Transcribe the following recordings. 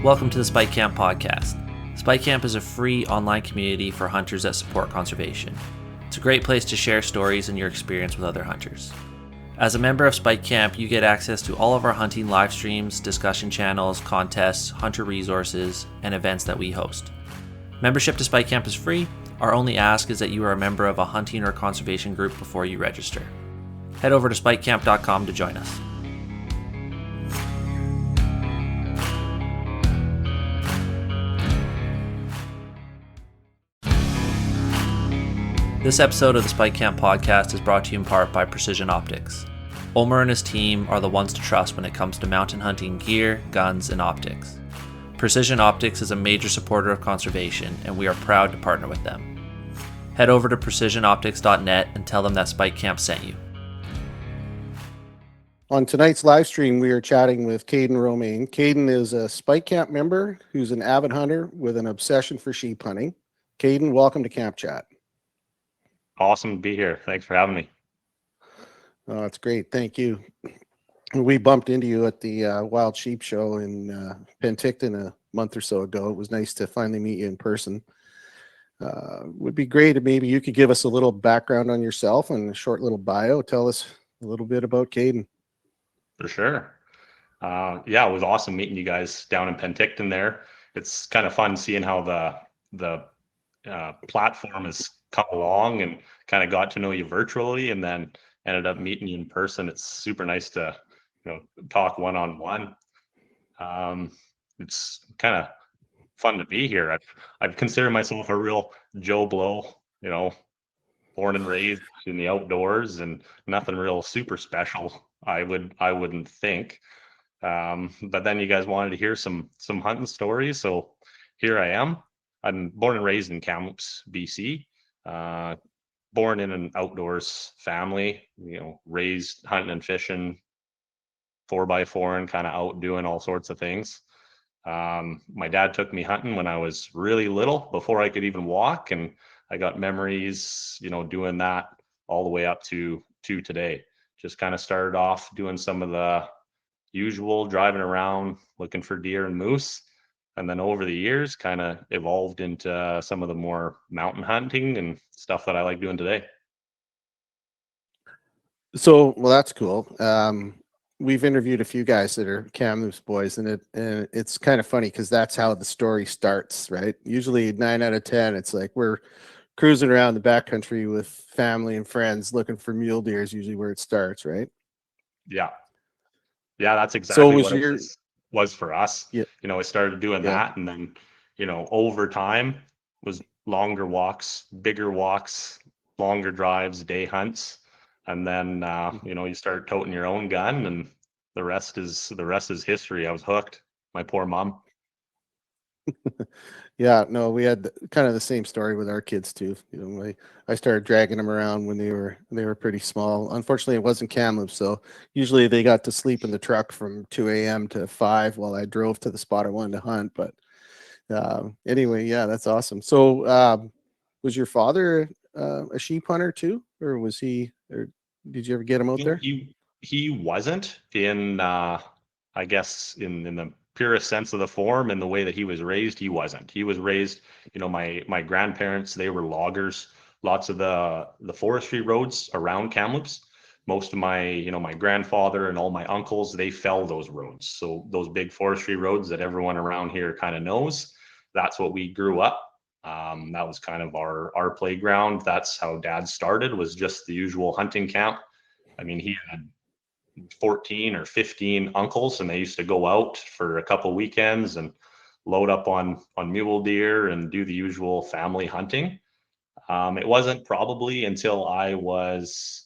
Welcome to the Spike Camp podcast. Spike Camp is a free online community for hunters that support conservation. It's a great place to share stories and your experience with other hunters. As a member of Spike Camp, you get access to all of our hunting live streams, discussion channels, contests, hunter resources, and events that we host. Membership to Spike Camp is free. Our only ask is that you are a member of a hunting or conservation group before you register. Head over to spikecamp.com to join us. This episode of the Spike Camp podcast is brought to you in part by Precision Optics. Omer and his team are the ones to trust when it comes to mountain hunting gear, guns, and optics. Precision Optics is a major supporter of conservation, and we are proud to partner with them. Head over to precisionoptics.net and tell them that Spike Camp sent you. On tonight's live stream, we are chatting with Kaden Romain. Kaden is a Spike Camp member who's an avid hunter with an obsession for sheep hunting. Kaden, welcome to Camp Chat. Awesome to be here. Thanks for having me. Oh, that's great. Thank you. We bumped into you at the Wild Sheep Show in Penticton a month or so ago. It was nice to finally meet you in person. Would be great if maybe you could give us a little background on yourself and a short little bio. Tell us a little bit about Kaden. For sure. Yeah, it was awesome meeting you guys down in Penticton there. It's kind of fun seeing how the platform has come along and kind of got to know you virtually and then ended up meeting you in person. It's super nice to, talk one-on-one. It's kind of fun to be here. I've considered myself a real Joe Blow, born and raised in the outdoors and nothing real super special. I wouldn't think. But then you guys wanted to hear some hunting stories, so here I am. I'm born and raised in Kamloops, BC. Born in an outdoors family, raised hunting and fishing, 4x4 and kind of out doing all sorts of things. My dad took me hunting when I was really little, before I could even walk, and I got memories, doing that all the way up to today. Just kind of started off doing some of the usual driving around, looking for deer and moose. And then over the years, kind of evolved into some of the more mountain hunting and stuff that I like doing today. So, well, that's cool. We've interviewed a few guys that are Kamloops boys, and it's kind of funny because that's how the story starts, right? Usually 9 out of 10, it's like we're cruising around the backcountry with family and friends looking for mule deer is usually where it starts, right? Yeah, that's exactly what it was for us. Yeah. I started doing that, and then over time was longer walks, bigger walks, longer drives, day hunts, and then you start toting your own gun, and the rest is history. I was hooked. My poor mom. Yeah, no, we had kind of the same story with our kids too. I started dragging them around when they were pretty small. Unfortunately, it wasn't Kamloops, so usually they got to sleep in the truck from 2 a.m. to 5 while I drove to the spot I wanted to hunt. But anyway, yeah, that's awesome. So, was your father a sheep hunter too, or was he? Or did you ever get him out there? He wasn't in. I guess in the purest sense of the form and the way that he was raised, he wasn't. He was raised, my grandparents, they were loggers. Lots of the forestry roads around Kamloops. Most of my, my grandfather and all my uncles, they fell those roads. So those big forestry roads that everyone around here kind of knows, that's what we grew up. That was kind of our playground. That's how Dad started, was just the usual hunting camp. I mean, he had 14 or 15 uncles, and they used to go out for a couple weekends and load up on mule deer and do the usual family hunting. It wasn't probably until I was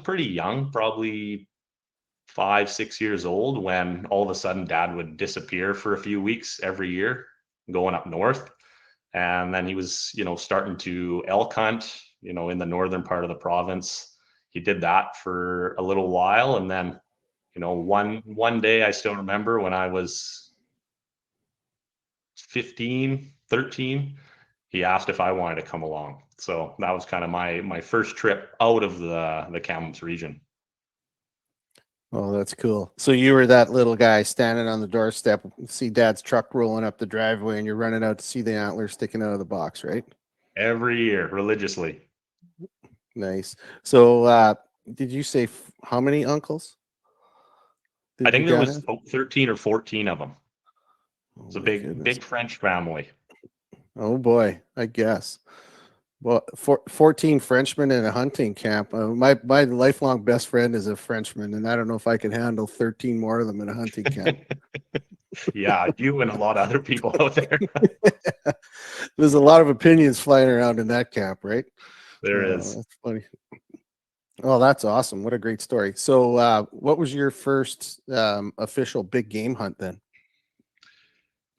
pretty young, probably 5-6 years old, when all of a sudden Dad would disappear for a few weeks every year going up north. And then he was, starting to elk hunt, in the northern part of the province. He did that for a little while, and then one day I still remember when I was 15, 13, he asked if I wanted to come along. So that was kind of my first trip out of the Kamloops region. Oh, that's cool. So you were that little guy standing on the doorstep, see Dad's truck rolling up the driveway, and you're running out to see the antlers sticking out of the box, right? Every year, religiously. Nice. So, did you say how many uncles I did your think there dad was have? 13 or 14 of them. Oh It's a my big, goodness. big French family. Oh boy, I guess. Well, 14 Frenchmen in a hunting camp. My lifelong best friend is a Frenchman, and I don't know if I could handle 13 more of them in a hunting camp. Yeah, you and a lot of other people out there. There's a lot of opinions flying around in that camp, right? There is. That's funny. Oh, that's awesome. What a great story. So, what was your first official big game hunt then?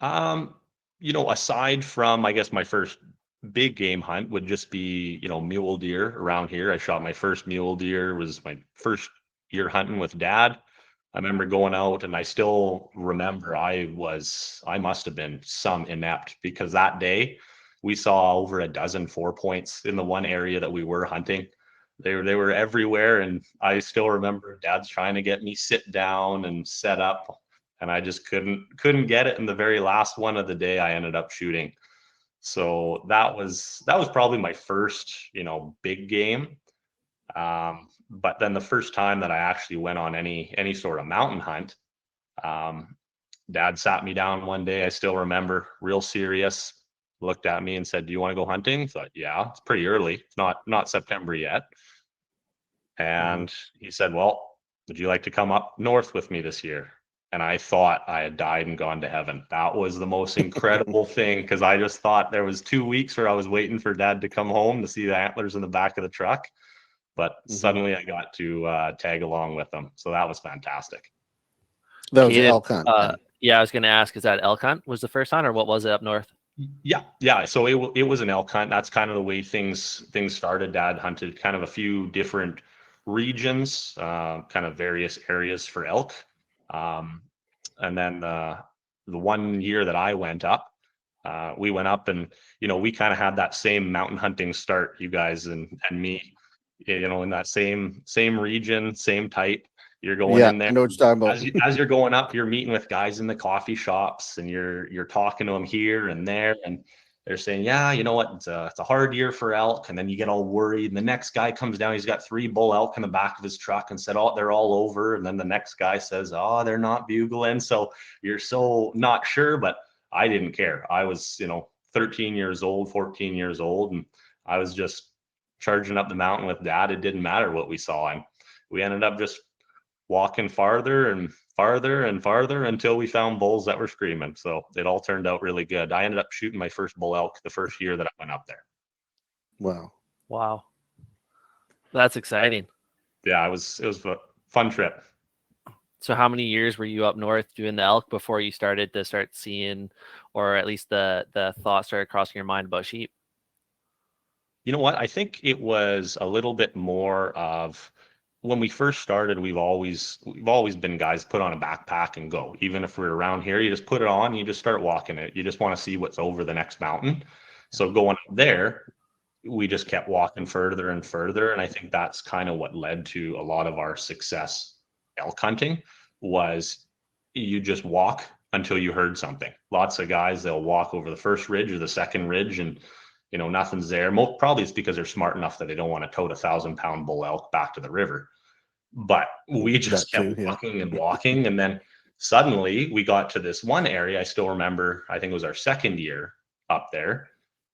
Um, aside from, I guess, my first big game hunt would just be, mule deer around here. I shot my first mule deer, was my first year hunting with Dad. I remember going out, and I still remember I must have been some inept, because that day we saw over a dozen 4 points in the one area that we were hunting. They were everywhere, and I still remember Dad's trying to get me sit down and set up, and I just couldn't get it. And the very last one of the day, I ended up shooting. So that was probably my first, big game. But then the first time that I actually went on any sort of mountain hunt, um, Dad sat me down one day. I still remember, real serious, looked at me and said, "Do you want to go hunting?" I thought, yeah, it's pretty early. It's not September yet. Mhm. And he said, "Well, would you like to come up north with me this year?" And I thought I had died and gone to heaven. That was the most incredible thing, because I just thought there was 2 weeks where I was waiting for Dad to come home to see the antlers in the back of the truck. But Mhm. suddenly I got to tag along with them. So that was fantastic. That was Kaden, elk hunt then. yeah, I was going to ask, is that elk hunt was the first hunt, or what was it up north? Yeah. So it was an elk hunt. That's kind of the way things started. Dad hunted kind of a few different regions, kind of various areas for elk. Um, and then the one year that I went up, we went up, and we kind of had that same mountain hunting start, you guys and me. In that same region, same type. You're going Yeah, in there. I know what you're talking about. As you're going up, you're meeting with guys in the coffee shops, and you're talking to them here and there, and they're saying, "Yeah, you know what? It's a hard year for elk." And then you get all worried, and the next guy comes down. He's got 3 bull elk in the back of his truck, and said, "Oh, they're all over." And then the next guy says, "Oh, they're not bugling." So you're so not sure, but I didn't care. I was, 13 years old, 14 years old, and I was just charging up the mountain with Dad. It didn't matter what we saw, and we ended up just walking farther and farther and farther until we found bulls that were screaming. So it all turned out really good. I ended up shooting my first bull elk the first year that I went up there. Wow. Wow, that's exciting. Yeah, it was a fun trip. So how many years were you up north doing the elk before you started to start seeing, or at least the thought started crossing your mind about sheep? You know what? I think it was a little bit more of, when we first started, we've always been guys put on a backpack and go. Even if we're around here, you just put it on, and you just start walking it. You just want to see what's over the next mountain. So going up there, we just kept walking further and further. And I think that's kind of what led to a lot of our success elk hunting, was you just walk until you heard something. Lots of guys, they'll walk over the first ridge or the second ridge, and nothing's there. Most probably it's because they're smart enough that they don't want to tote a 1,000-pound bull elk back to the river. But we That just kept too, yeah. walking and walking, and then suddenly we got to this one area. I still remember, I think it was our second year up there,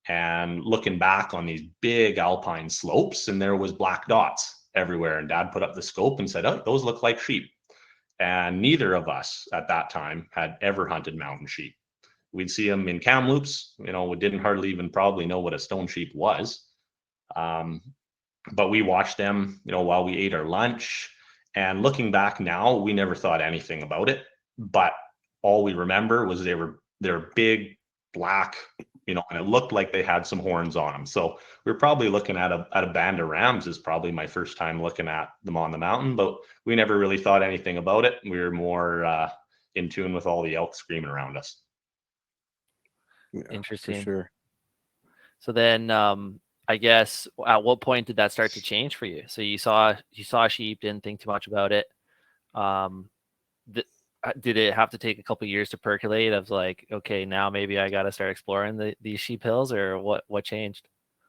and looking back on these big alpine slopes, and there was black dots everywhere. And Dad put up the scope and said, "Oh, those look like sheep." And neither of us at that time had ever hunted mountain sheep. We'd see them in Kamloops. We didn't hardly even probably know what a stone sheep was. Um, but we watched them, while we ate our lunch. And looking back now, we never thought anything about it. But all we remember was they're big, black, and it looked like they had some horns on them. So we're probably looking at a band of rams. Is probably my first time looking at them on the mountain, but we never really thought anything about it. We were more in tune with all the elk screaming around us. Yeah, for Interesting. sure. So then, I guess at what point did that start to change for you? So you saw sheep, didn't think too much about it. Um, did it have to take a couple years to percolate of like, okay, now maybe I got to start exploring these sheep hills, or what changed?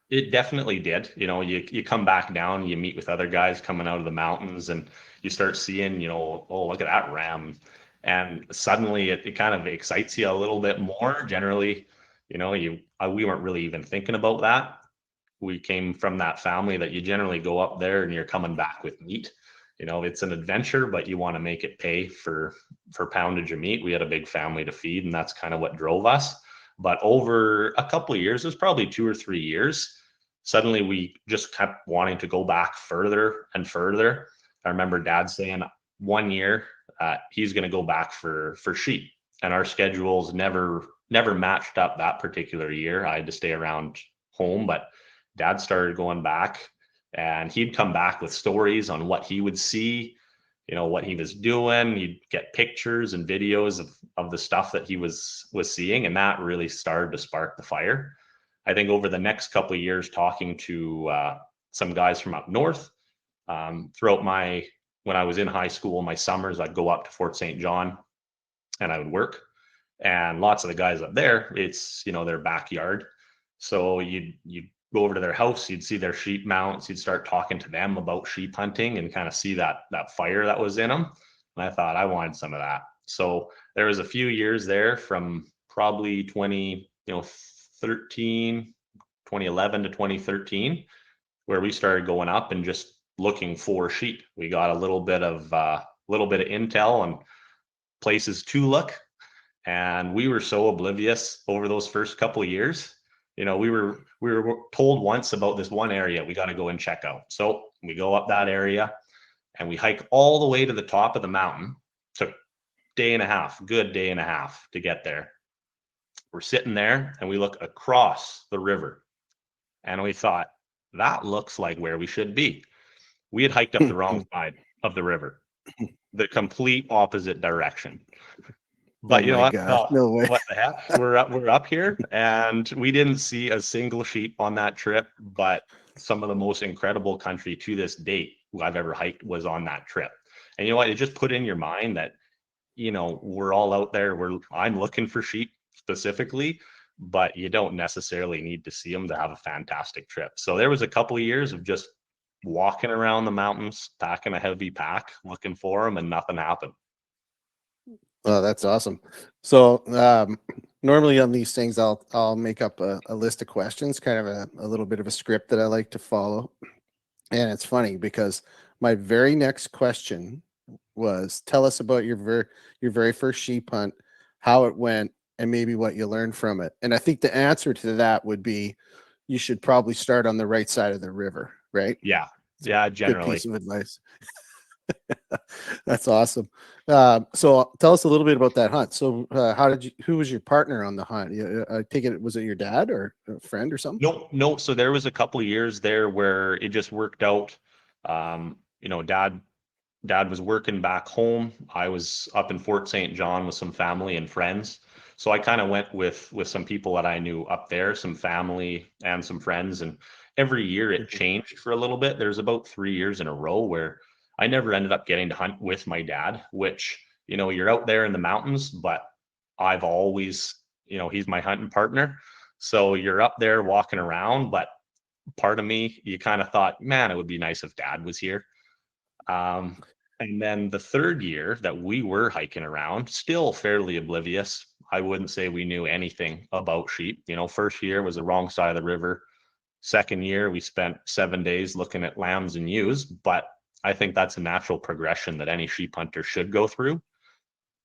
It definitely did. You come back down, you meet with other guys coming out of the mountains, and you start seeing, oh, look at that ram. And suddenly it kind of excites you a little bit more. Generally, we weren't really even thinking about that. We came from that family that you generally go up there and you're coming back with meat. It's an adventure, but you want to make it pay for poundage of meat. We had a big family to feed, and that's kind of what drove us. But over a couple of years, it was probably 2 or 3 years, suddenly we just kept wanting to go back further and further. I remember Dad saying one year he's going to go back for sheep, and our schedules never matched up that particular year. I had to stay around home, but Dad started going back, and he'd come back with stories on what he would see, what he was doing. He'd get pictures and videos of the stuff that he was seeing, and that really started to spark the fire. I think over the next couple of years, talking to some guys from up north, throughout when I was in high school, my summers, I'd go up to Fort St. John and I would work. And lots of the guys up there, it's, their backyard. So you'd go over to their house, you'd see their sheep mounts, you'd start talking to them about sheep hunting and kind of see that fire that was in them. And I thought I wanted some of that. So there was a few years there from probably 2011 to 2013, where we started going up and just looking for sheep. We got a little bit of intel on places to look, and we were so oblivious over those first couple of years. We were told once about this one area we got to go and check out. So we go up that area and we hike all the way to the top of the mountain. Took good day and a half to get there. We're sitting there and we look across the river, and we thought, that looks like where we should be. We had hiked up the wrong side of the river, the complete opposite direction. But Oh you know my what? God, no way. What the heck? We're up here, and we didn't see a single sheep on that trip. But some of the most incredible country to this date I've ever hiked was on that trip. And you know what? It just put in your mind that we're all out there. I'm looking for sheep specifically, but you don't necessarily need to see them to have a fantastic trip. So there was a couple of years of just walking around the mountains, packing a heavy pack, looking for them, and nothing happened. Oh, that's awesome. So normally on these things, I'll make up a list of questions, kind of a little bit of a script that I like to follow. And it's funny because my very next question was, tell us about your very first sheep hunt, how it went, and maybe what you learned from it. And I think the answer to that would be, you should probably start on the right side of the river, right? Yeah. It's a Yeah. good Generally. piece of advice. That's awesome. So tell us a little bit about that hunt. So who was your partner on the hunt? I take it, was it your dad or a friend or something? No. So there was a couple of years there where it just worked out. Dad was working back home. I was up in Fort St. John with some family and friends. So I kind of went with some people that I knew up there, some family and some friends. And every year it changed for a little bit. There's about 3 years in a row where I never ended up getting to hunt with my dad, which, you're out there in the mountains, but I've always, he's my hunting partner. So you're up there walking around, but part of me, you kind of thought, man, it would be nice if Dad was here. And then the third year that we were hiking around, still fairly oblivious. I wouldn't say we knew anything about sheep. First year was the wrong side of the river. Second year, we spent 7 days looking at lambs and ewes, but I think that's a natural progression that any sheep hunter should go through.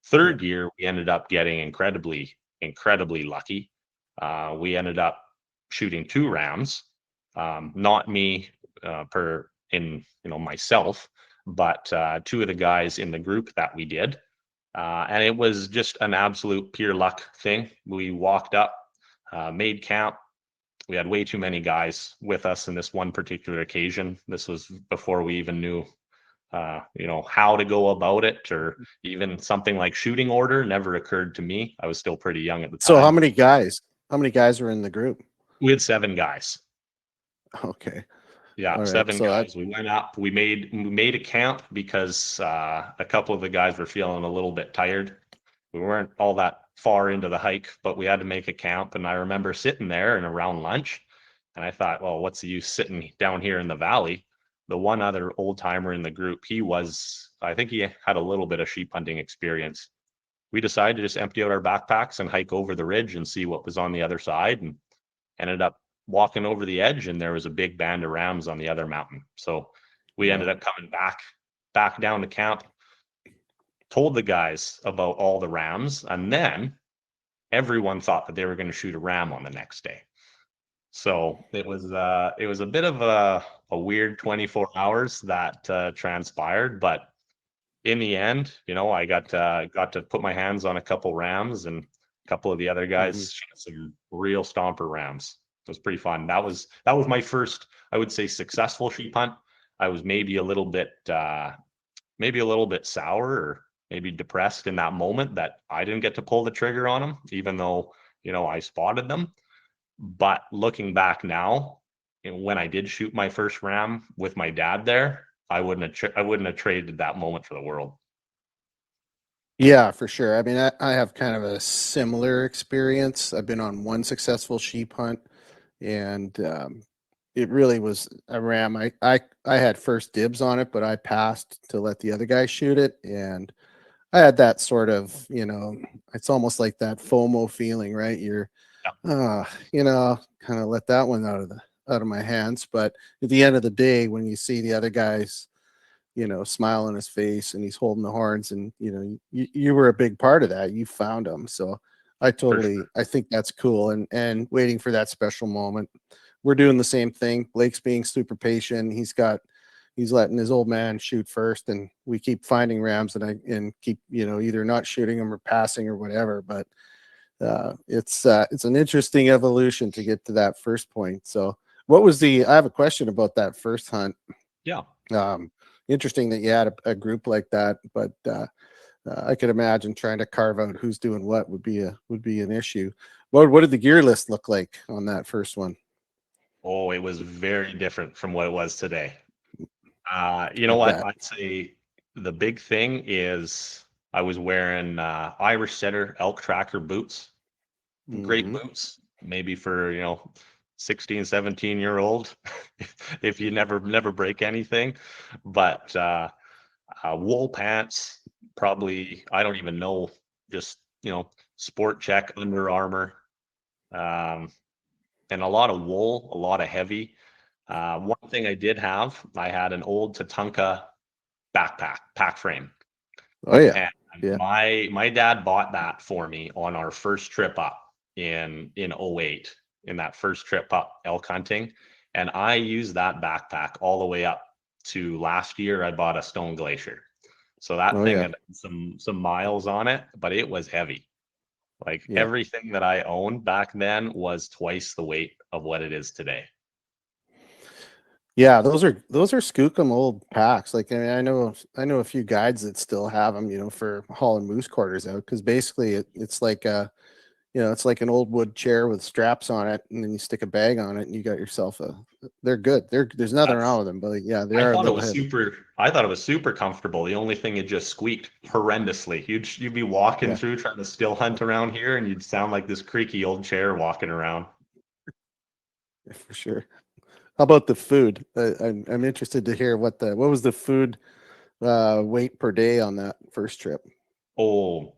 Third year, we ended up getting incredibly, incredibly lucky. We ended up shooting 2 rams, not me myself, but 2 of the guys in the group that we did. And it was just an absolute pure luck thing. We walked up, made camp. We had way too many guys with us in this one particular occasion. This was before we even knew, how to go about it, or even something like shooting order never occurred to me. I was still pretty young at the time. So how many guys were in the group? We had 7 guys. Okay. Yeah, All right. 7 So guys. We went up. We made a camp because a couple of the guys were feeling a little bit tired. We weren't all that far into the hike, but we had to make a camp. And I remember sitting there and around lunch, and I thought, well, what's the use sitting down here in the valley? The one other old timer in the group, I think he had a little bit of sheep hunting experience. We decided to just empty out our backpacks and hike over the ridge and see what was on the other side, and ended up walking over the edge, and there was a big band of rams on the other mountain. So we ended up coming back down to camp, told the guys about all the rams, and then everyone thought that they were going to shoot a ram on the next day. So it was a bit of a weird 24 hours that transpired, but in the end, I got to put my hands on a couple rams, and a couple of the other mhm. guys shot some real stomper rams. It was pretty fun. That was my first, I would say, successful sheep hunt. I was maybe a little bit sour, or maybe depressed in that moment that I didn't get to pull the trigger on them, even though I spotted them. But looking back now, when I did shoot my first ram with my dad there, I wouldn't have traded that moment for the world. Yeah, for sure. I mean, I have kind of a similar experience. I've been on one successful sheep hunt, and it really was a ram. I had first dibs on it, but I passed to let the other guy shoot it, and I had that sort of, it's almost like that FOMO feeling, right? You're, kind of let that one out of my hands. But at the end of the day, when you see the other guys, smile on his face and he's holding the horns, and you were a big part of that. You found him. So For sure. I think that's cool, and waiting for that special moment. We're doing the same thing. Blake's being super patient. He's letting his old man shoot first, and we keep finding rams, and keep, either not shooting them or passing or whatever. But it's an interesting evolution to get to that first point. So I have a question about that first hunt. Yeah. um, Interesting that you had a group like that, but I could imagine trying to carve out who's doing what would be an issue. What did the gear list look like on that first one? Oh, it was very different from what it was today. You I know what? bet. I'd say the big thing is I was wearing Irish Setter elk tracker boots. Great Hmm. boots, maybe for 16, 17-year-old, if you never break anything. But wool pants, probably, I don't even know, just sport check Under Armour, um, and a lot of wool, a lot of heavy. One thing I had an old Tatanka pack frame. Oh yeah, And yeah. my dad bought that for me on our first trip up in '08, in that first trip up elk hunting. And I used that backpack all the way up to last year. I bought a Stone Glacier. So that Oh thing yeah, had some miles on it, but it was heavy. Like yeah. everything that I owned back then was twice the weight of what it is today. Yeah, those are skookum old packs. Like, I mean, I know a few guides that still have them, for hauling moose quarters out. Because basically, it's like it's like an old wood chair with straps on it, and then you stick a bag on it, and you got yourself a. They're good. There's nothing wrong That's with them, but yeah, they I are a thought it little was heavy. super. I thought it was super comfortable. The only thing, it just squeaked horrendously. You'd be walking Yeah, through trying to still hunt around here, and you'd sound like this creaky old chair walking around. for sure. How about the food? I'm interested to hear what was the food weight per day on that first trip. Oh,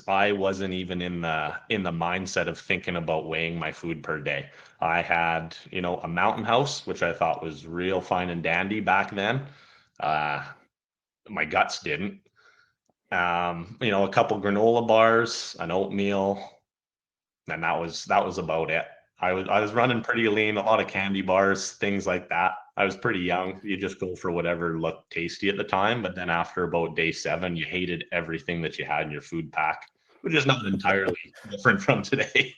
I wasn't even in the mindset of thinking about weighing my food per day. I had, a mountain house, which I thought was real fine and dandy back then. Uh, my guts didn't. A couple granola bars, an oatmeal, and that was about it. I was running pretty lean, a lot of candy bars, things like that. I was pretty young. You just go for whatever looked tasty at the time, but then after about day 7, you hated everything that you had in your food pack, which is not entirely different from today.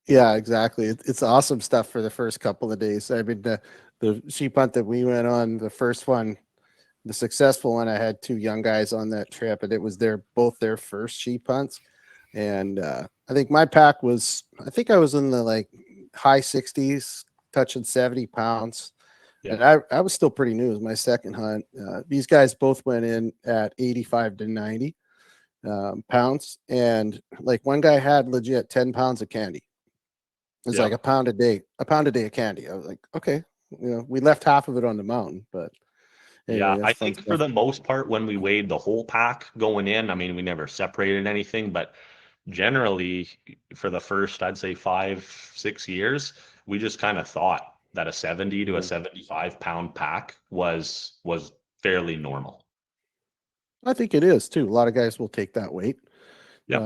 Yeah, exactly. It's awesome stuff for the first couple of days. I mean, the sheep hunt that we went on, the first one, the successful one, I had two young guys on that trip, and it was both their first sheep hunts. And I think my pack was, I think I was in the like high 60s, touching 70 pounds. Yeah. And I was still pretty new. It was my second hunt. These guys both went in at 85 to 90 pounds. And like one guy had legit 10 pounds of candy. It's like a pound a day of candy. I was like, okay, we left half of it on the mountain, but anyway, Yeah, I that's fun think for stuff. the most part, when we weighed the whole pack going in, I mean, we never separated anything, but generally for the first, I'd say 5, 6 years, we just kind of thought that a 70 to a 75 pound pack was fairly normal. I think it is too. A lot of guys will take that weight. Yep.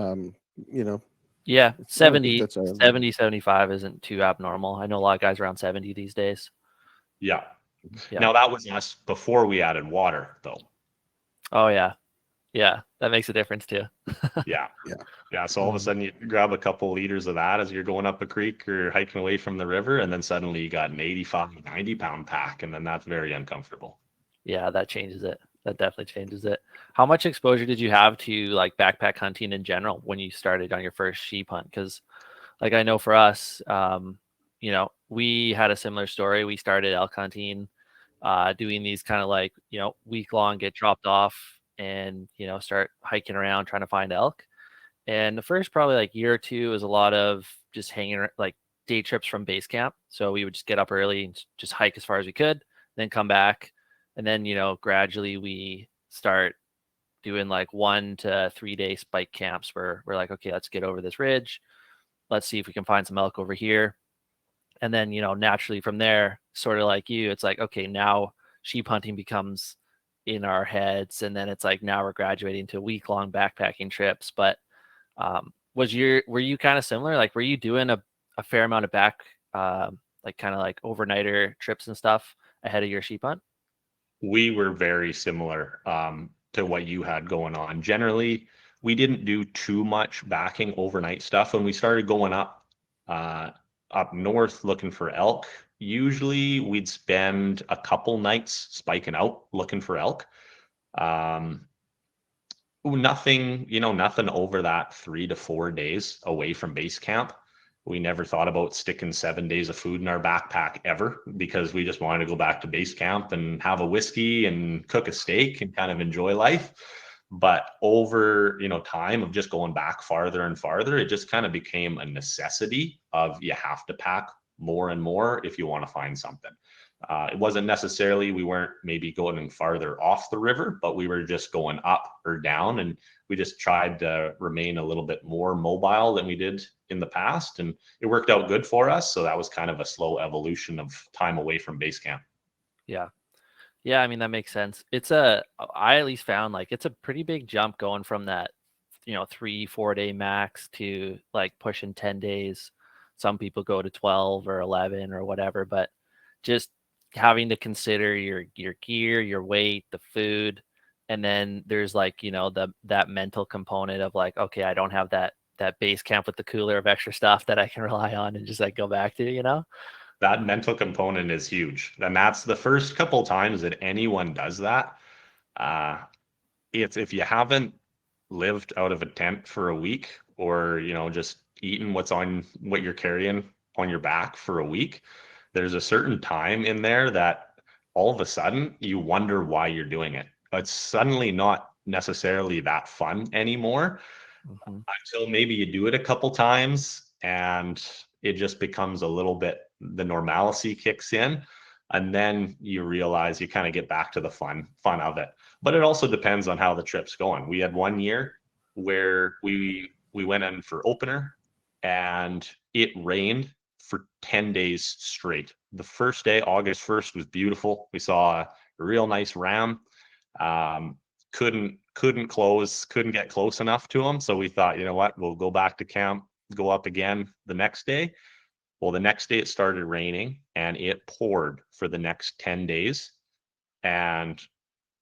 You know, Yeah, I don't think 70, that's a 70, 75 isn't too abnormal. I know a lot of guys around 70 these days. Yeah. Yeah. Now that was us before we added water, though. Oh yeah. Yeah, that makes a difference too. Yeah. Yeah. Yeah. So all of a sudden you grab a couple liters of that as you're going up a creek or hiking away from the river, and then suddenly you got an 85, 90 pound pack, and then that's very uncomfortable. Yeah, that changes it. That definitely changes it. How much exposure did you have to like backpack hunting in general when you started on your first sheep hunt? Because like I know for us, we had a similar story. We started elk hunting, doing these kind of like, week long, get dropped off and, start hiking around trying to find elk. And the first probably like year or two was a lot of just hanging like day trips from base camp. So we would just get up early and just hike as far as we could, then come back. And then, gradually we start doing like 1 to 3 day spike camps where we're like, okay, let's get over this ridge. Let's see if we can find some elk over here. And then, naturally from there, sort of like you, it's like, okay, now sheep hunting becomes in our heads. And then it's like, now we're graduating to week-long backpacking trips. But were you kind of similar? Like, were you doing a fair amount of like kind of like overnighter trips and stuff ahead of your sheep hunt? We were very similar to what you had going on. Generally, we didn't do too much backing overnight stuff. When we started going up north looking for elk, usually we'd spend a couple nights spiking out looking for elk. Um, nothing over that 3 to 4 days away from base camp. We never thought about sticking 7 days of food in our backpack ever because we just wanted to go back to base camp and have a whiskey and cook a steak and kind of enjoy life. But over, time of just going back farther and farther, it just kind of became a necessity of you have to pack more and more if you want to find something. It wasn't necessarily we weren't maybe going farther off the river, but we were just going up or down, and we just tried to remain a little bit more mobile than we did in the past, and it worked out good for us. So that was kind of a slow evolution of time away from base camp. Yeah. Yeah, I mean, that makes sense. I at least found like it's a pretty big jump going from that, 3, 4 day max to like pushing 10 days. Some people go to 12 or 11 or whatever, but just having to consider your gear, your weight, the food, and then there's like, that mental component of like, okay, I don't have that base camp with the cooler of extra stuff that I can rely on and just like go back to. That mental component is huge, and that's the first couple times that anyone does that. uh if you haven't lived out of a tent for a week, or just eaten what you're carrying on your back for a week, there's a certain time in there that all of a sudden you wonder why you're doing it. It's suddenly not necessarily that fun anymore Mm-hmm. until maybe you do it a couple times and it just becomes a little bit, the normalcy kicks in, and then you realize you kind of get back to the fun of it. But it also depends on how the trip's going. We had one year where we went in for opener and it rained for 10 days straight. The first day, August 1st, was beautiful. We saw a real nice ram. um, couldn't get close enough to him, so we thought, you know what, we'll go back to camp, go up again the next day. Well, the next day it started raining and it poured for the next 10 days. And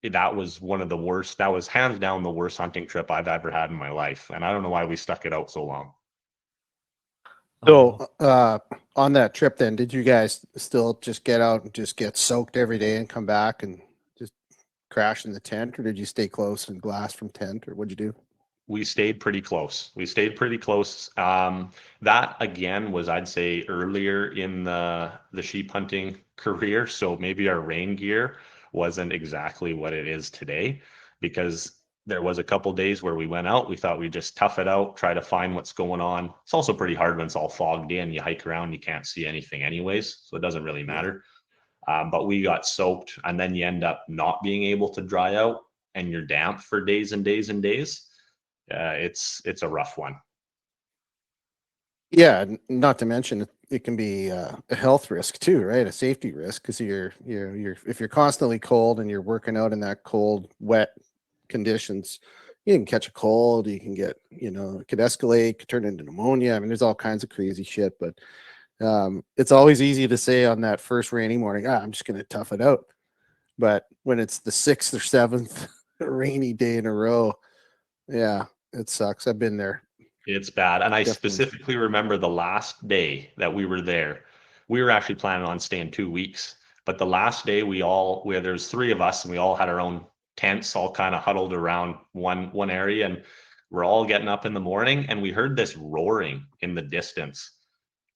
that was one of the worst. That was hands down the worst hunting trip I've ever had in my life. And I don't know why we stuck it out so long. So, on that trip, then, did you guys still just get out and just get soaked every day and come back and just crash in the tent, or did you stay close and glass from tent, or what'd you do? we stayed pretty close. We stayed pretty close. That again was, I'd say, earlier in the sheep hunting career. So maybe our rain gear wasn't exactly what it is today, because there was a couple days where we went out. We thought we'd just tough it out, try to find what's going on. It's also pretty hard when it's all fogged in. You hike around, you can't see anything anyways, so it doesn't really matter. But we got soaked, and then you end up not being able to dry out, and you're damp for days and days and days. It's a rough one. Yeah, not to mention it can be a health risk too, right? A safety risk, because you're if you're constantly cold and you're working out in that cold, wet conditions, you can catch a cold. You can get, it could escalate, could turn into pneumonia. I mean, there's all kinds of crazy shit. But it's always easy to say on that first rainy morning, I'm just going to tough it out. But when it's the 6th or 7th rainy day in a row, yeah, it sucks. I've been there. It's bad. And I Definitely. specifically remember the last day that we were there. We were actually planning on staying 2 weeks, but the last day there's 3 of us, and we all had our own tents, all kind of huddled around one area, and we're all getting up in the morning, and we heard this roaring in the distance.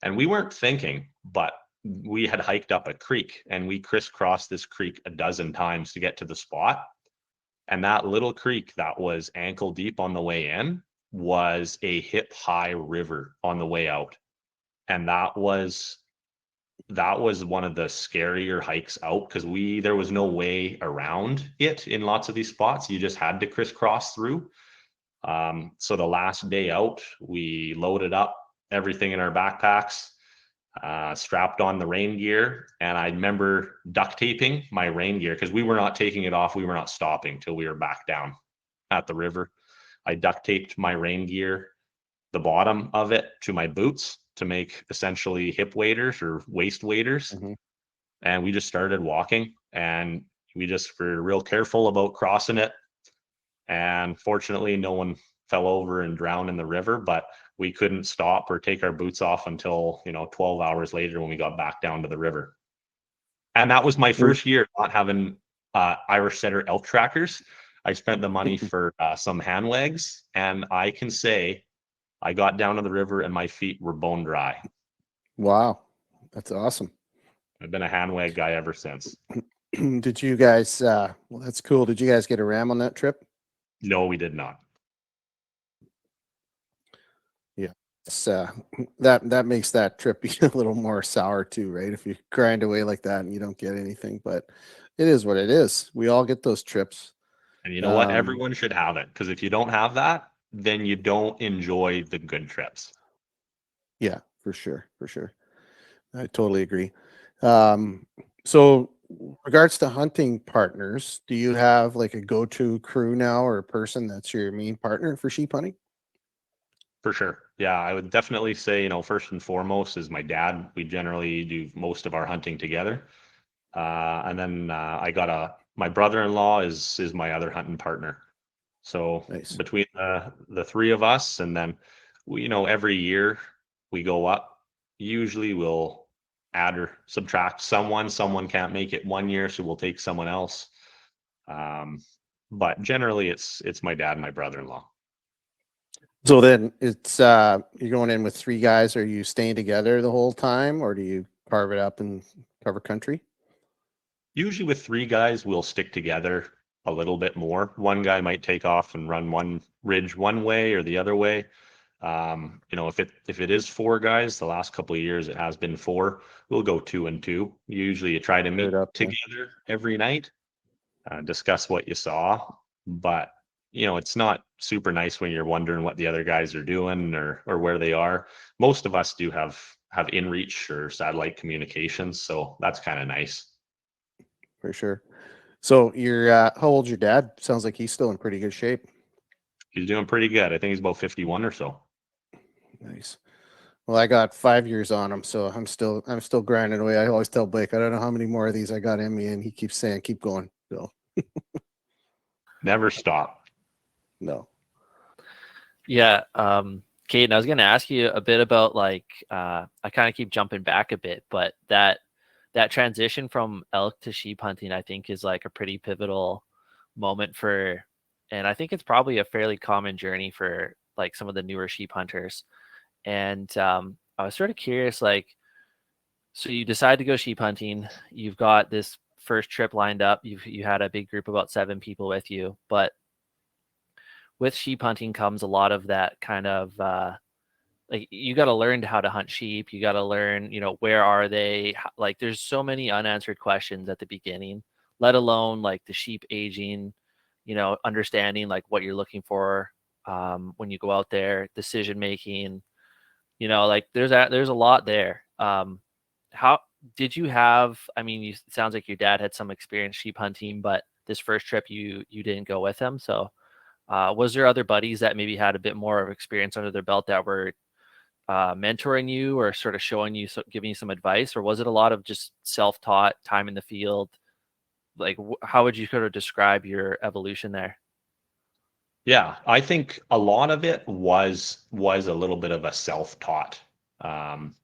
And we weren't thinking, but we had hiked up a creek, and we crisscrossed this creek a dozen times to get to the spot. And that little creek that was ankle deep on the way in was a hip high river on the way out. And that was one of the scarier hikes out, because there was no way around it in lots of these spots. You just had to crisscross through. So the last day out, we loaded up everything in our backpacks, strapped on the rain gear, and I remember duct taping my rain gear, because we were not taking it off. We were not stopping till we were back down at the river. I duct taped my rain gear, the bottom of it, to my boots to make essentially hip waders or waist waders. Mm-hmm. And we just started walking, and we just were real careful about crossing it. And fortunately, no one fell over and drowned in the river, but we couldn't stop or take our boots off until 12 hours later, when we got back down to the river. And that was my first year not having Irish setter elk trackers. I spent the money for some hand legs, and I can say I got down to the river and my feet were bone dry. Wow, that's awesome. I've been a hand wag guy ever since. Did you guys? Well, that's cool. Did you guys get a ram on that trip? No, we did not. Yeah, it's, that makes that trip be a little more sour too, right? If you grind away like that and you don't get anything, but it is what it is. We all get those trips. And you know what? Everyone should have it, because if you don't have that, then you don't enjoy the good trips. Yeah, for sure. For sure. I totally agree. So regards to hunting partners, do you have like a go-to crew now, or a person that's your main partner for sheep hunting? For sure. Yeah, I would definitely say, first and foremost is my dad. We generally do most of our hunting together. And then I got my brother-in-law is my other hunting partner. So Nice. between the 3 of us, and then we, every year we go up, usually we'll add or subtract someone. Someone can't make it one year, so we'll take someone else. But generally it's my dad and my brother-in-law. So then it's you're going in with 3 guys. Are you staying together the whole time, or do you carve it up and cover country? Usually with 3 guys, we'll stick together a little bit more. One guy might take off and run one ridge one way or the other way. If it is 4 guys, the last couple of years it has been 4. We'll go 2 and 2. Usually you try to meet together every night, discuss what you saw. But it's not super nice when you're wondering what the other guys are doing or where they are. Most of us do have inReach or satellite communications, so that's kind of nice. For sure. So you're how old's your dad? Sounds like he's still in pretty good shape. He's doing pretty good. I think he's about 51 or so. Nice. Well, I got 5 years on him, so I'm still grinding away. I always tell Blake, I don't know how many more of these I got in me, and he keeps saying, keep going. So never stop. No. Yeah. Kaden, I was going to ask you a bit about I kind of keep jumping back a bit, but that transition from elk to sheep hunting, I think, is like a pretty pivotal moment for And I think it's probably a fairly common journey for like some of the newer sheep hunters. And I was sort of curious, like, so you decide to go sheep hunting. You've got this first trip lined up. You had a big group, about 7 people with you. But with sheep hunting comes a lot of that kind of like you got to learn how to hunt sheep. You got to learn, where are they? Like there's so many unanswered questions at the beginning, let alone like the sheep aging, understanding like what you're looking for when you go out there, decision making, like there's a lot there. How did you have, I mean, it sounds like your dad had some experience sheep hunting, but this first trip you didn't go with him. So was there other buddies that maybe had a bit more of experience under their belt that were mentoring you or sort of showing you, giving you some advice, or was it a lot of just self-taught time in the field? Like, how would you sort of describe your evolution there? Yeah, I think a lot of it was a little bit of a um,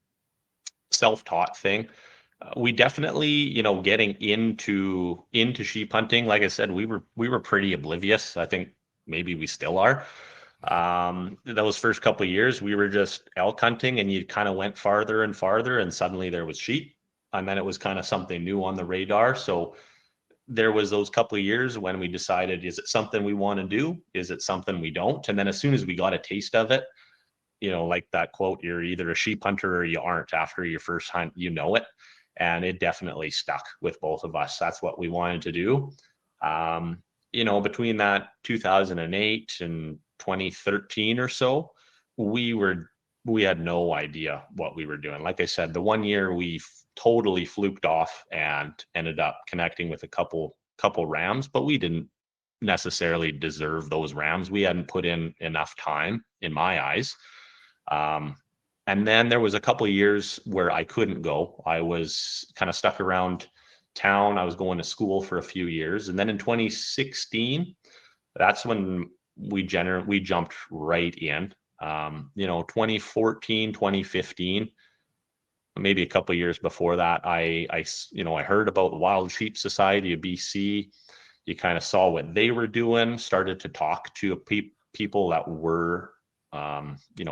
self-taught thing. We definitely, getting into sheep hunting, like I said, we were pretty oblivious. I think maybe we still are. Those first couple of years, we were just elk hunting, and you kind of went farther and farther, and suddenly there was sheep, and then it was kind of something new on the radar. So there was those couple of years when we decided, is it something we want to do? Is it something we don't? And then as soon as we got a taste of it, like that quote, you're either a sheep hunter or you aren't. After your first hunt, it. And it definitely stuck with both of us. That's what we wanted to do. Um, between that 2008 and 2013 or so, we had no idea what we were doing. Like I said, the one year we totally fluked off and ended up connecting with a couple rams, but we didn't necessarily deserve those rams. We hadn't put in enough time in my eyes. Um, and then there was a couple of years where I couldn't go. I was kind of stuck around town. I was going to school for a few years. And then in 2016, that's when we jumped right in. 2014, 2015, maybe a couple of years before that, I heard about the Wild Sheep Society of BC. You kind of saw what they were doing, started to talk to people that were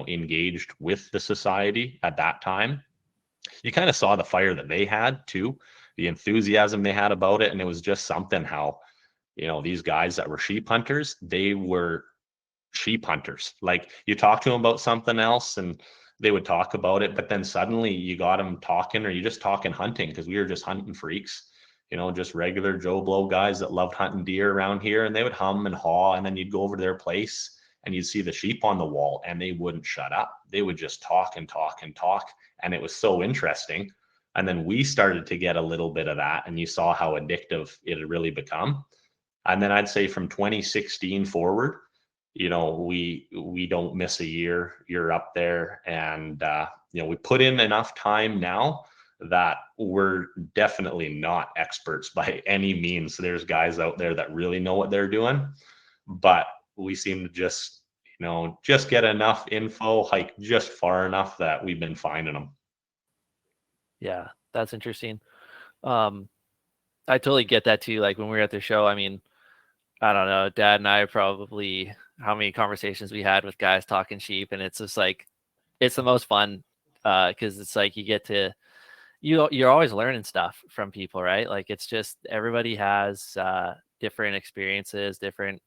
engaged with the society at that time. You kind of saw the fire that they had too, the enthusiasm they had about it. And it was just something how, these guys that were sheep hunters, they were sheep hunters. Like you talk to them about something else and they would talk about it, but then suddenly you got them talking, or you just talking hunting, because we were just hunting freaks, just regular Joe Blow guys that loved hunting deer around here, and they would hum and haw, and then you'd go over to their place and you'd see the sheep on the wall and they wouldn't shut up. They would just talk and talk and talk. And it was so interesting. And then we started to get a little bit of that, and you saw how addictive it had really become. And then I'd say from 2016 forward, we don't miss a year. You're up there, and we put in enough time now that we're definitely not experts by any means. There's guys out there that really know what they're doing, but we seem to just get enough info, hike just far enough that we've been finding them. Yeah, that's interesting. Um, I totally get that too. Like when we were at the show, I mean, I don't know, Dad and I probably how many conversations we had with guys talking sheep, and it's just like it's the most fun because it's like you get to you're always learning stuff from people, right? Like it's just everybody has different experiences, different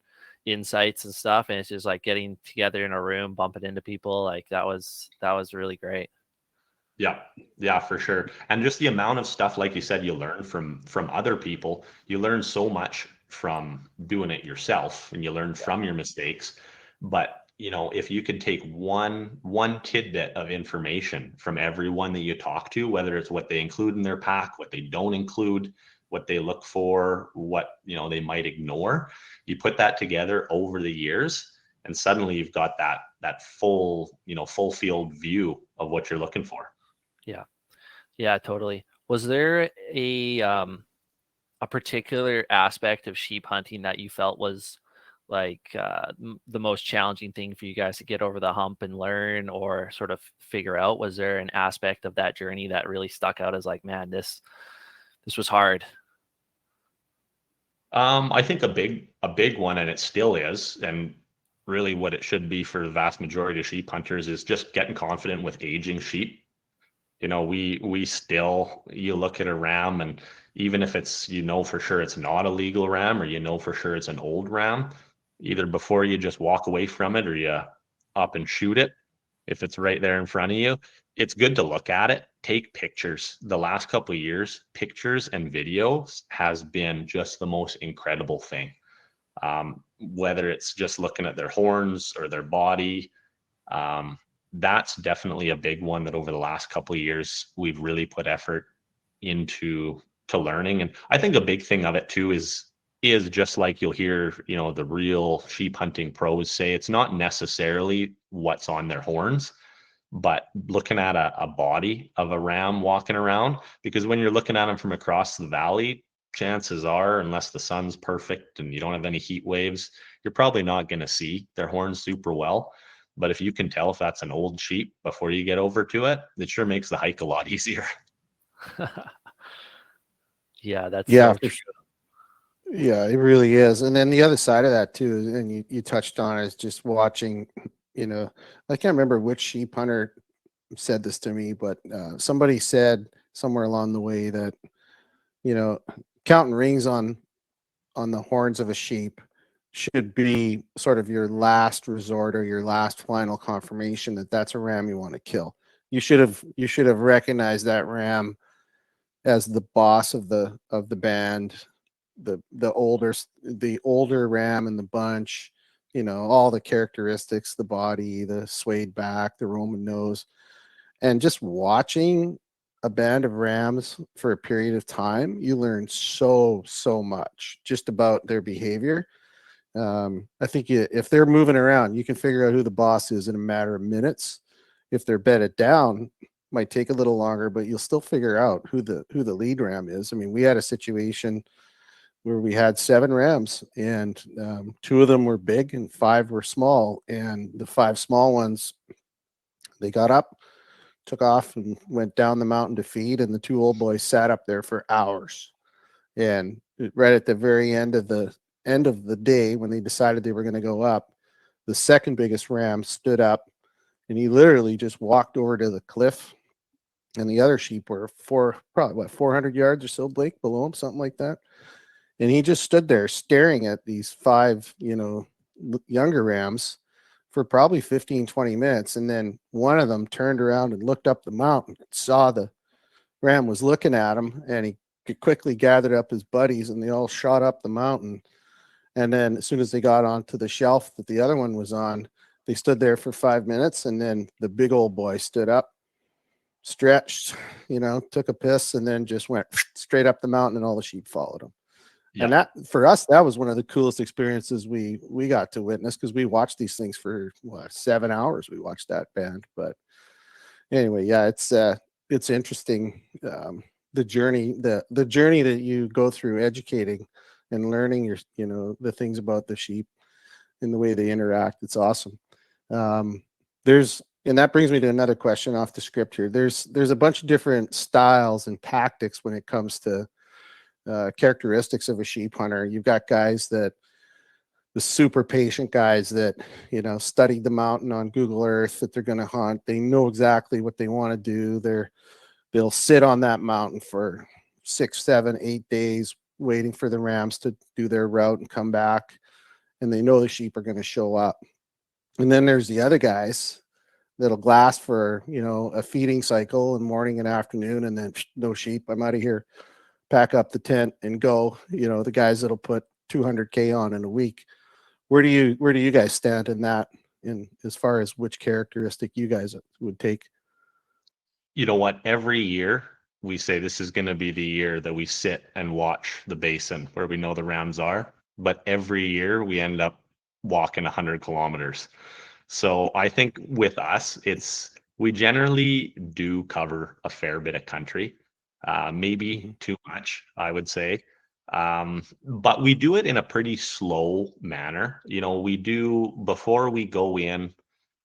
insights and stuff, and it's just like getting together in a room, bumping into people. Like that was really great. Yeah, yeah, for sure. And just the amount of stuff, like you said, you learn from other people. You learn so much from doing it yourself, and you learn from your mistakes. But if you could take one tidbit of information from everyone that you talk to, whether it's what they include in their pack, what they don't include, what they look for, what they might ignore, you put that together over the years, and suddenly you've got that full field view of what you're looking for. Yeah. Yeah, totally. Was there a particular aspect of sheep hunting that you felt was like the most challenging thing for you guys to get over the hump and learn or sort of figure out? Was there an aspect of that journey that really stuck out as like, man, this was hard? I think a big one, and it still is, and really what it should be for the vast majority of sheep hunters, is just getting confident with aging sheep. You know, we still, you look at a ram, and even if it's, you know, for sure it's not a legal ram, or you know for sure it's an old ram, either before you just walk away from it or you up and shoot it, if it's right there in front of you, it's good to look at it, take pictures. The last couple of years, pictures and videos has been just the most incredible thing. Whether it's just looking at their horns or their body, um, that's definitely a big one that over the last couple of years we've really put effort into to learning. And I think a big thing of it too is just like you'll hear, you know, the real sheep hunting pros say, it's not necessarily what's on their horns, but looking at a body of a ram walking around, because when you're looking at them from across the valley, chances are, unless the sun's perfect and you don't have any heat waves, you're probably not going to see their horns super well. But if you can tell if that's an old sheep before you get over to it, it sure makes the hike a lot easier. Yeah, that's Yeah, so for true. Yeah, it really is. And then the other side of that too, and you touched on is just watching, I can't remember which sheep hunter said this to me, but somebody said somewhere along the way that, you know, counting rings on the horns of a sheep should be sort of your last resort or your last final confirmation that that's a ram you want to kill. You should have recognized that ram as the boss of the band, the older ram in the bunch, all the characteristics, the body, the swayed back, the Roman nose, and just watching a band of rams for a period of time, you learn so much just about their behavior. I think if they're moving around, you can figure out who the boss is in a matter of minutes. If they're bedded down, might take a little longer, but you'll still figure out who the lead ram is. I mean, we had a situation where we had 7 rams, and 2 of them were big and 5 were small. And the 5 small ones, they got up, took off, and went down the mountain to feed. And the 2 old boys sat up there for hours. And right at the very end of the day, when they decided they were going to go up, the second biggest ram stood up, and he literally just walked over to the cliff. And the other sheep were probably 400 yards or so, Blake, below him, something like that. And he just stood there staring at these 5, younger rams for probably 15, 20 minutes. And then one of them turned around and looked up the mountain, saw the ram was looking at him, and he quickly gathered up his buddies, and they all shot up the mountain. And then as soon as they got onto the shelf that the other one was on, they stood there for 5 minutes. And then the big old boy stood up, stretched, took a piss, and then just went straight up the mountain, and all the sheep followed him. And Yeah. that, for us, that was one of the coolest experiences we got to witness, because we watched these things for 7 hours. We watched that band. But anyway, yeah, it's interesting, the journey that you go through educating and learning the things about the sheep and the way they interact. It's awesome. There's and that brings me to another question off the script here. There's a bunch of different styles and tactics when it comes to characteristics of a sheep hunter. You've got the super patient guys that studied the mountain on Google Earth that they're going to hunt. They know exactly what they want to do. They'll sit on that mountain for 6, 7, 8 days waiting for the rams to do their route and come back, and they know the sheep are going to show up. And then there's the other guys that'll glass for a feeding cycle in morning and afternoon, and then no sheep, I'm out of here, pack up the tent and go. The guys that'll put 200K on in a week. Where do you guys stand in that, in as far as which characteristic you guys would take? You know what? Every year we say this is going to be the year that we sit and watch the basin where we know the rams are. But every year we end up walking 100 kilometers. So I think with us, we generally do cover a fair bit of country, maybe too much, I would say. But we do it in a pretty slow manner. We do, before we go in,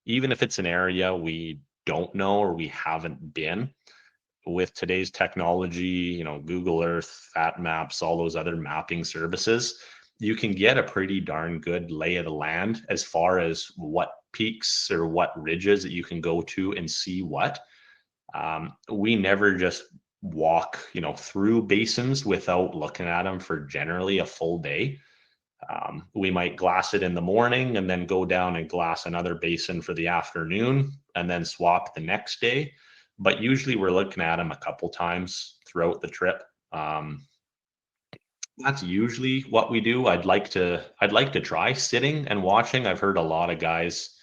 even if it's an area we don't know or we haven't been, with today's technology, Google Earth, Fat Maps, all those other mapping services, you can get a pretty darn good lay of the land as far as what peaks or what ridges that you can go to and see what. We never just walk, through basins without looking at them for generally a full day. We might glass it in the morning and then go down and glass another basin for the afternoon and then swap the next day. But usually we're looking at them a couple times throughout the trip. That's usually what we do. I'd like to try sitting and watching. I've heard a lot of guys,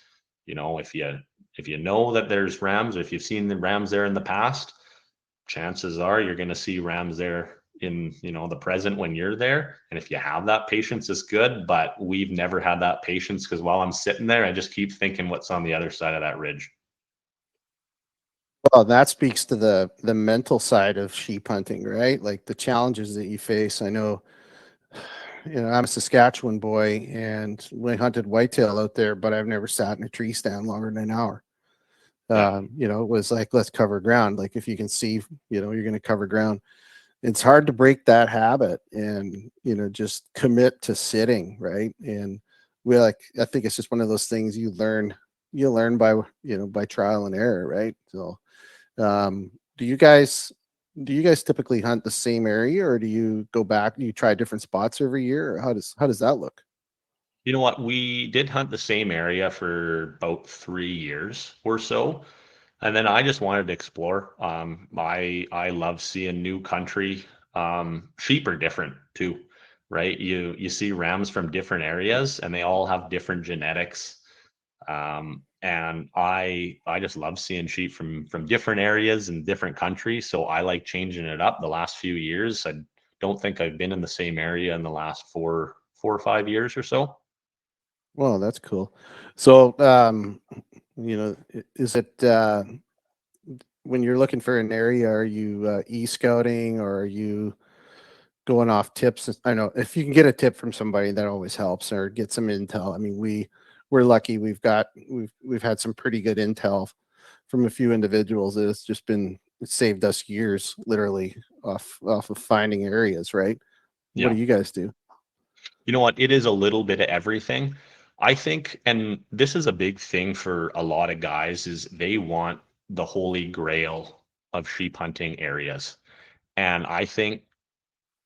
if you know that there's rams, or if you've seen the rams there in the past, chances are you're going to see rams there in the present when you're there. And if you have that patience, is good. But we've never had that patience, because while I'm sitting there, I just keep thinking what's on the other side of that ridge. Well, that speaks to the mental side of sheep hunting, right? Like the challenges that you face. I know, I'm a Saskatchewan boy, and we hunted whitetail out there, but I've never sat in a tree stand longer than an hour. Yeah. It was like, let's cover ground. Like if you can see, you're going to cover ground. It's hard to break that habit and, just commit to sitting, right? And I think it's just one of those things you learn by, by trial and error, right? So, um, do you guys typically hunt the same area, or do you go back, you try different spots every year, or how does that look? You know what? We did hunt the same area for about 3 years or so. And then I just wanted to explore. I love seeing new country. Sheep are different too, right? You see rams from different areas, and they all have different genetics. And I just love seeing sheep from different areas and different countries. So I like changing it up. The last few years, I don't think I've been in the same area in the last 4 or 5 years or so. Well, that's cool. So, is it when you're looking for an area, are you e-scouting, or are you going off tips? I know if you can get a tip from somebody, that always helps, or get some intel. I mean, we're lucky. We've had some pretty good intel from a few individuals that it saved us years, literally, off of finding areas, right? What Yeah. do you guys do? You know what? It is a little bit of everything. I think, and this is a big thing for a lot of guys, is they want the holy grail of sheep hunting areas. And I think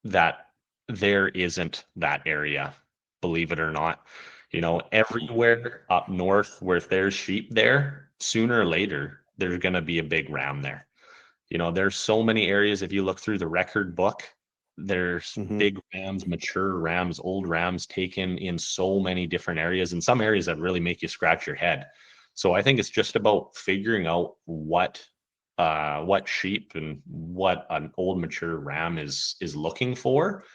that there isn't that area, believe it or not. Everywhere up north where there's sheep there, sooner or later, there's going to be a big ram there. There's so many areas. If you look through the record book, there's Hmm. big rams, mature rams, old rams taken in so many different areas, and some areas that really make you scratch your head. So I think it's just about figuring out what sheep and what an old mature ram is looking for,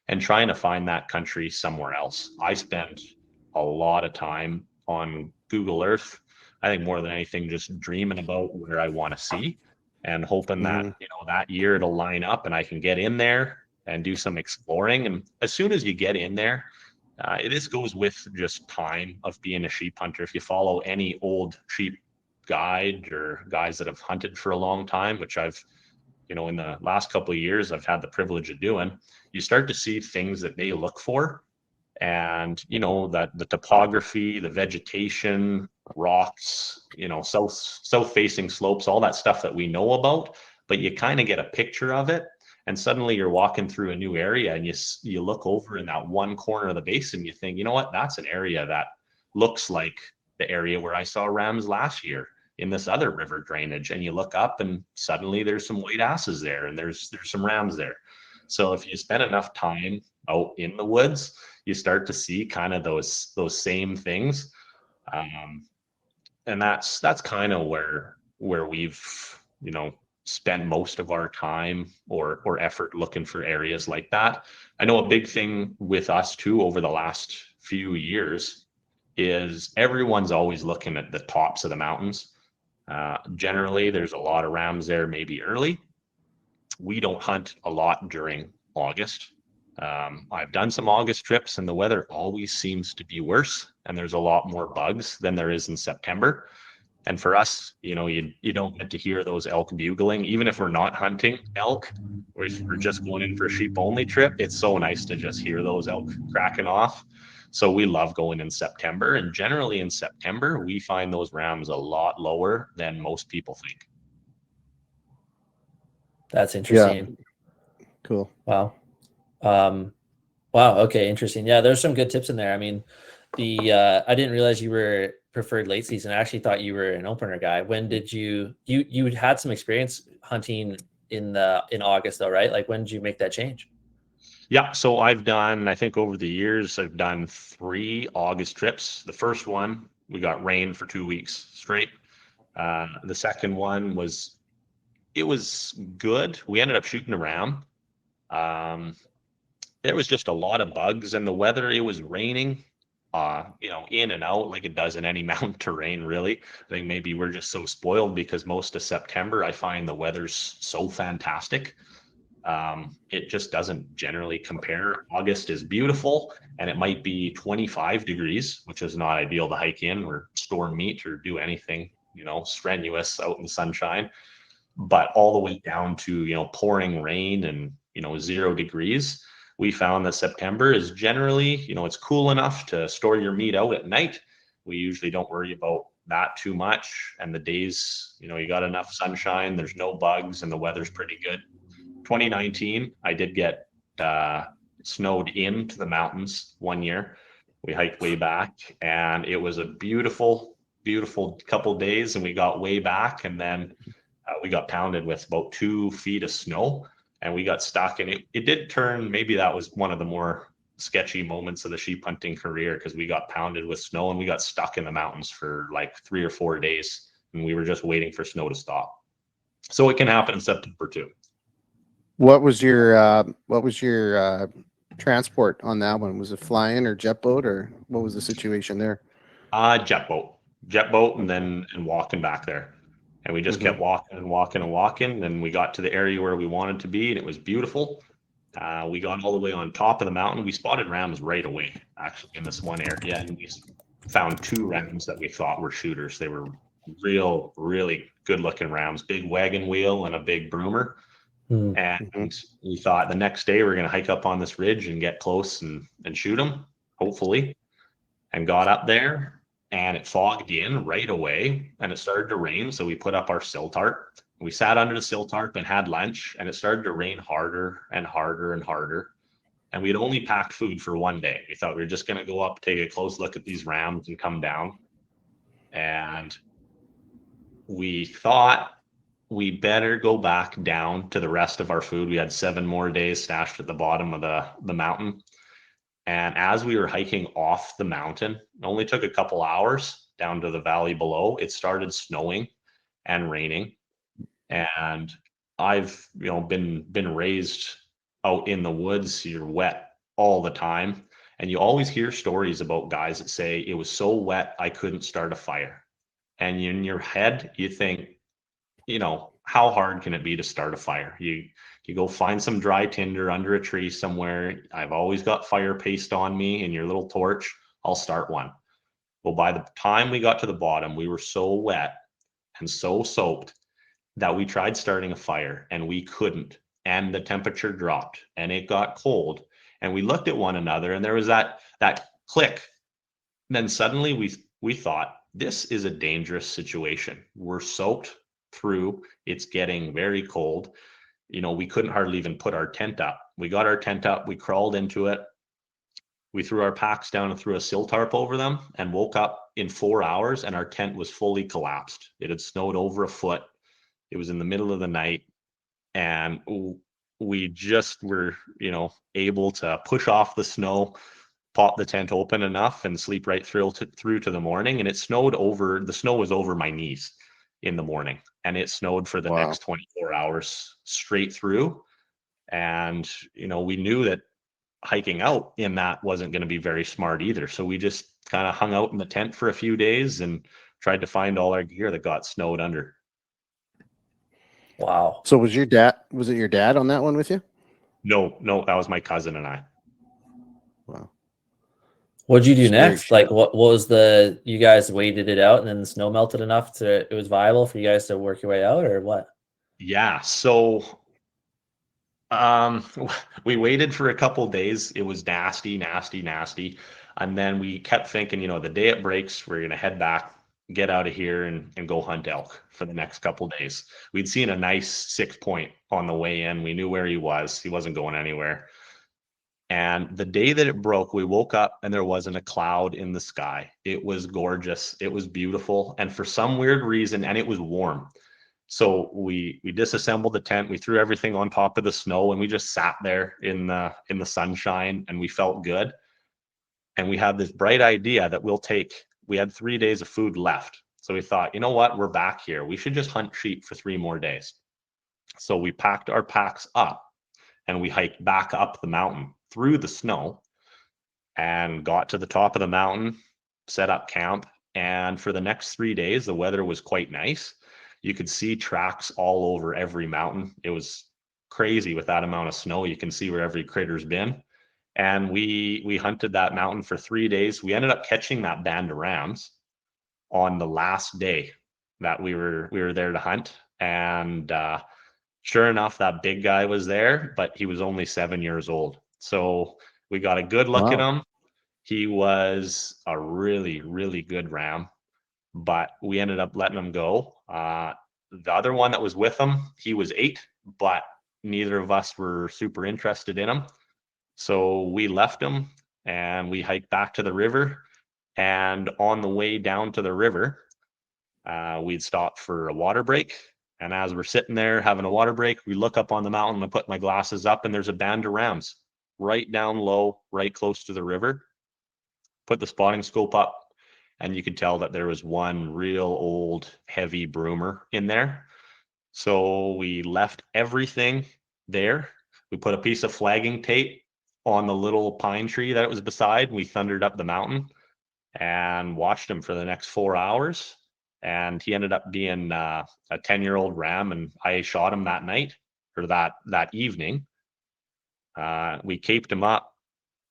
and trying to find that country somewhere else. I spent a lot of time on Google Earth. I think more than anything, just dreaming about where I want to see, and hoping that, Hmm. that year it'll line up and I can get in there and do some exploring. And as soon as you get in there, this goes with just time of being a sheep hunter. If you follow any old sheep guide or guys that have hunted for a long time, which I've, in the last couple of years, I've had the privilege of doing, you start to see things that they look for. And that the topography, the vegetation, rocks, south facing slopes, all that stuff that we know about, but you kind of get a picture of it. And suddenly you're walking through a new area, and you look over in that one corner of the basin, you think, you know what, that's an area that looks like the area where I saw rams last year in this other river drainage. And you look up, and suddenly there's some white asses there, and there's some rams there. So if you spend enough time out in the woods, you start to see kind of those same things. um, and that's kind of where we've spent most of our time or effort looking for areas like that. I know a big thing with us too over the last few years is everyone's always looking at the tops of the mountains. Generally there's a lot of rams there, maybe early. We don't hunt a lot during August. I've done some August trips, and the weather always seems to be worse, and there's a lot more bugs than there is in September. And for us, you don't get to hear those elk bugling, even if we're not hunting elk, or if we're just going in for a sheep only trip. It's so nice to just hear those elk cracking off. So we love going in September, and generally in September, we find those rams a lot lower than most people think. That's Yeah. interesting. Cool. Wow. Wow. Okay. Interesting. Yeah. There's some good tips in there. I mean, I didn't realize you were preferred late season. I actually thought you were an opener guy. When did you had some experience hunting in August though, right? Like when did you make that change? Yeah, so I think over the years, I've done 3 August trips. The first one, we got rain for 2 weeks straight. The second one it was good. We ended up shooting a ram. Um, there was just a lot of bugs, and the weather, it was raining, in and out like it does in any mountain terrain, really. I think maybe we're just so spoiled because most of September, I find the weather's so fantastic. It just doesn't generally compare. August is beautiful, and it might be 25 degrees, which is not ideal to hike in or store meat or do anything, strenuous out in the sunshine. But all the way down to, pouring rain and, 0 degrees. We found that September is generally, it's cool enough to store your meat out at night. We usually don't worry about that too much. And the days, you got enough sunshine, there's no bugs, and the weather's pretty good. 2019, I did get snowed into the mountains one year. We hiked way back, and it was a beautiful, beautiful couple days, and we got way back, and then we got pounded with about 2 feet of snow, and we got stuck. And it did turn. Maybe that was one of the more sketchy moments of the sheep hunting career, because we got pounded with snow and we got stuck in the mountains for like 3 or 4 days, and we were just waiting for snow to stop. So it can happen in September too. What was your transport on that one? Was it flying or jet boat, or what was the situation there? Jet boat, and walking back there. And we just kept walking and walking and walking. And we got to the area where we wanted to be, and it was beautiful. We got all the way on top of the mountain. We spotted rams right away, actually, in this one area. And we found 2 rams that we thought were shooters. They were really good looking rams, big wagon wheel and a big broomer. And we thought the next day we're going to hike up on this ridge and get close and shoot them, hopefully. And got up there, and it fogged in right away, and it started to rain. So we put up our sill tarp. We sat under the sill tarp and had lunch, and it started to rain harder and harder and harder. And we'd only packed food for one day. We thought we were just going to go up, take a close look at these rams, and come down. And we thought we better go back down to the rest of our food. We had 7 more days stashed at the bottom of the mountain. And as we were hiking off the mountain, it only took a couple hours down to the valley below. It started snowing and raining. And I've, been raised out in the woods. You're wet all the time. And you always hear stories about guys that say it was so wet I couldn't start a fire. And in your head, you think, how hard can it be to start a fire? You go find some dry tinder under a tree somewhere. I've always got fire paste on me and your little torch. I'll start one. Well, by the time we got to the bottom, we were so wet and so soaked that we tried starting a fire and we couldn't. And the temperature dropped and it got cold. And we looked at one another, and there was that click. And then suddenly we thought, this is a dangerous situation. We're soaked through. It's getting very cold. We couldn't hardly even put our tent up. We got our tent up, we crawled into it. We threw our packs down and threw a sill tarp over them, and woke up in 4 hours, and our tent was fully collapsed. It had snowed over a foot. It was in the middle of the night, and we just were, able to push off the snow, pop the tent open enough, and sleep right through to the morning. And the snow was over my knees in the morning, and it snowed for the next 24 hours straight through. And we knew that hiking out in that wasn't going to be very smart either, so we just kind of hung out in the tent for a few days and tried to find all our gear that got snowed under. Wow. So was it your dad on that one with you? No, that was my cousin and I. Wow. What'd you do Scary next? shit. Like, what was you guys waited it out and then the snow melted enough it was viable for you guys to work your way out, or what? Yeah. So um, we waited for a couple days. It was nasty, nasty, nasty. And then we kept thinking, the day it breaks, we're gonna head back, get out of here and go hunt elk for the next couple days. We'd seen a nice 6 point on the way in. We knew where he was. He wasn't going anywhere. And the day that it broke, we woke up and there wasn't a cloud in the sky. It was gorgeous. It was beautiful. And for some weird reason, and it was warm. So we disassembled the tent, we threw everything on top of the snow, and we just sat there in the sunshine, and we felt good. And we had this bright idea that we had 3 days of food left. So we thought, you know what, we're back here. We should just hunt sheep for 3 more days. So we packed our packs up and we hiked back up the mountain through the snow and got to the top of the mountain, set up camp. And for the next 3 days, the weather was quite nice. You could see tracks all over every mountain. It was crazy with that amount of snow. You can see where every critter's been. And we hunted that mountain for 3 days. We ended up catching that band of rams on the last day that we were there to hunt. And sure enough, that big guy was there, but he was only 7 years old. So we got a good look at Wow. him. He was a really, really good ram, but we ended up letting him go. The other one that was with him, he was 8, but neither of us were super interested in him. So we left him and we hiked back to the river. And on the way down to the river, we'd stopped for a water break. And as we're sitting there having a water break, we look up on the mountain. I put my glasses up, and there's a band of rams right down low, right close to the river. Put the spotting scope up, and you could tell that there was one real old, heavy broomer in there. So we left everything there. We put a piece of flagging tape on the little pine tree that it was beside. We thundered up the mountain and watched him for the next 4 hours. And he ended up being a 10-year-old ram, and I shot him that night or that evening. We caped him up,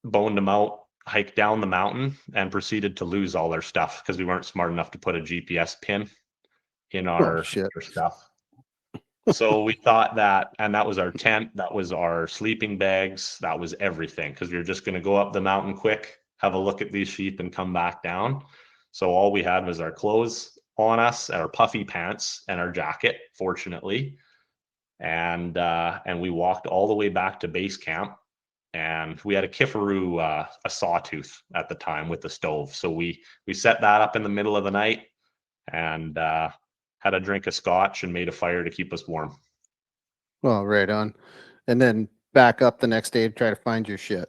boned him out, hiked down the mountain, and proceeded to lose all our stuff because we weren't smart enough to put a GPS pin in Oh our shit. stuff. So we thought that, and that was our tent, that was our sleeping bags, that was everything, because we were just going to go up the mountain quick, have a look at these sheep, and come back down. So all we had was our clothes on us, our puffy pants, and our jacket, fortunately. And we walked all the way back to base camp. And we had a Kifaroo, a sawtooth at the time with the stove. So we set that up in the middle of the night and had a drink of scotch and made a fire to keep us warm. Well, right on. And then back up the next day to try to find your shit.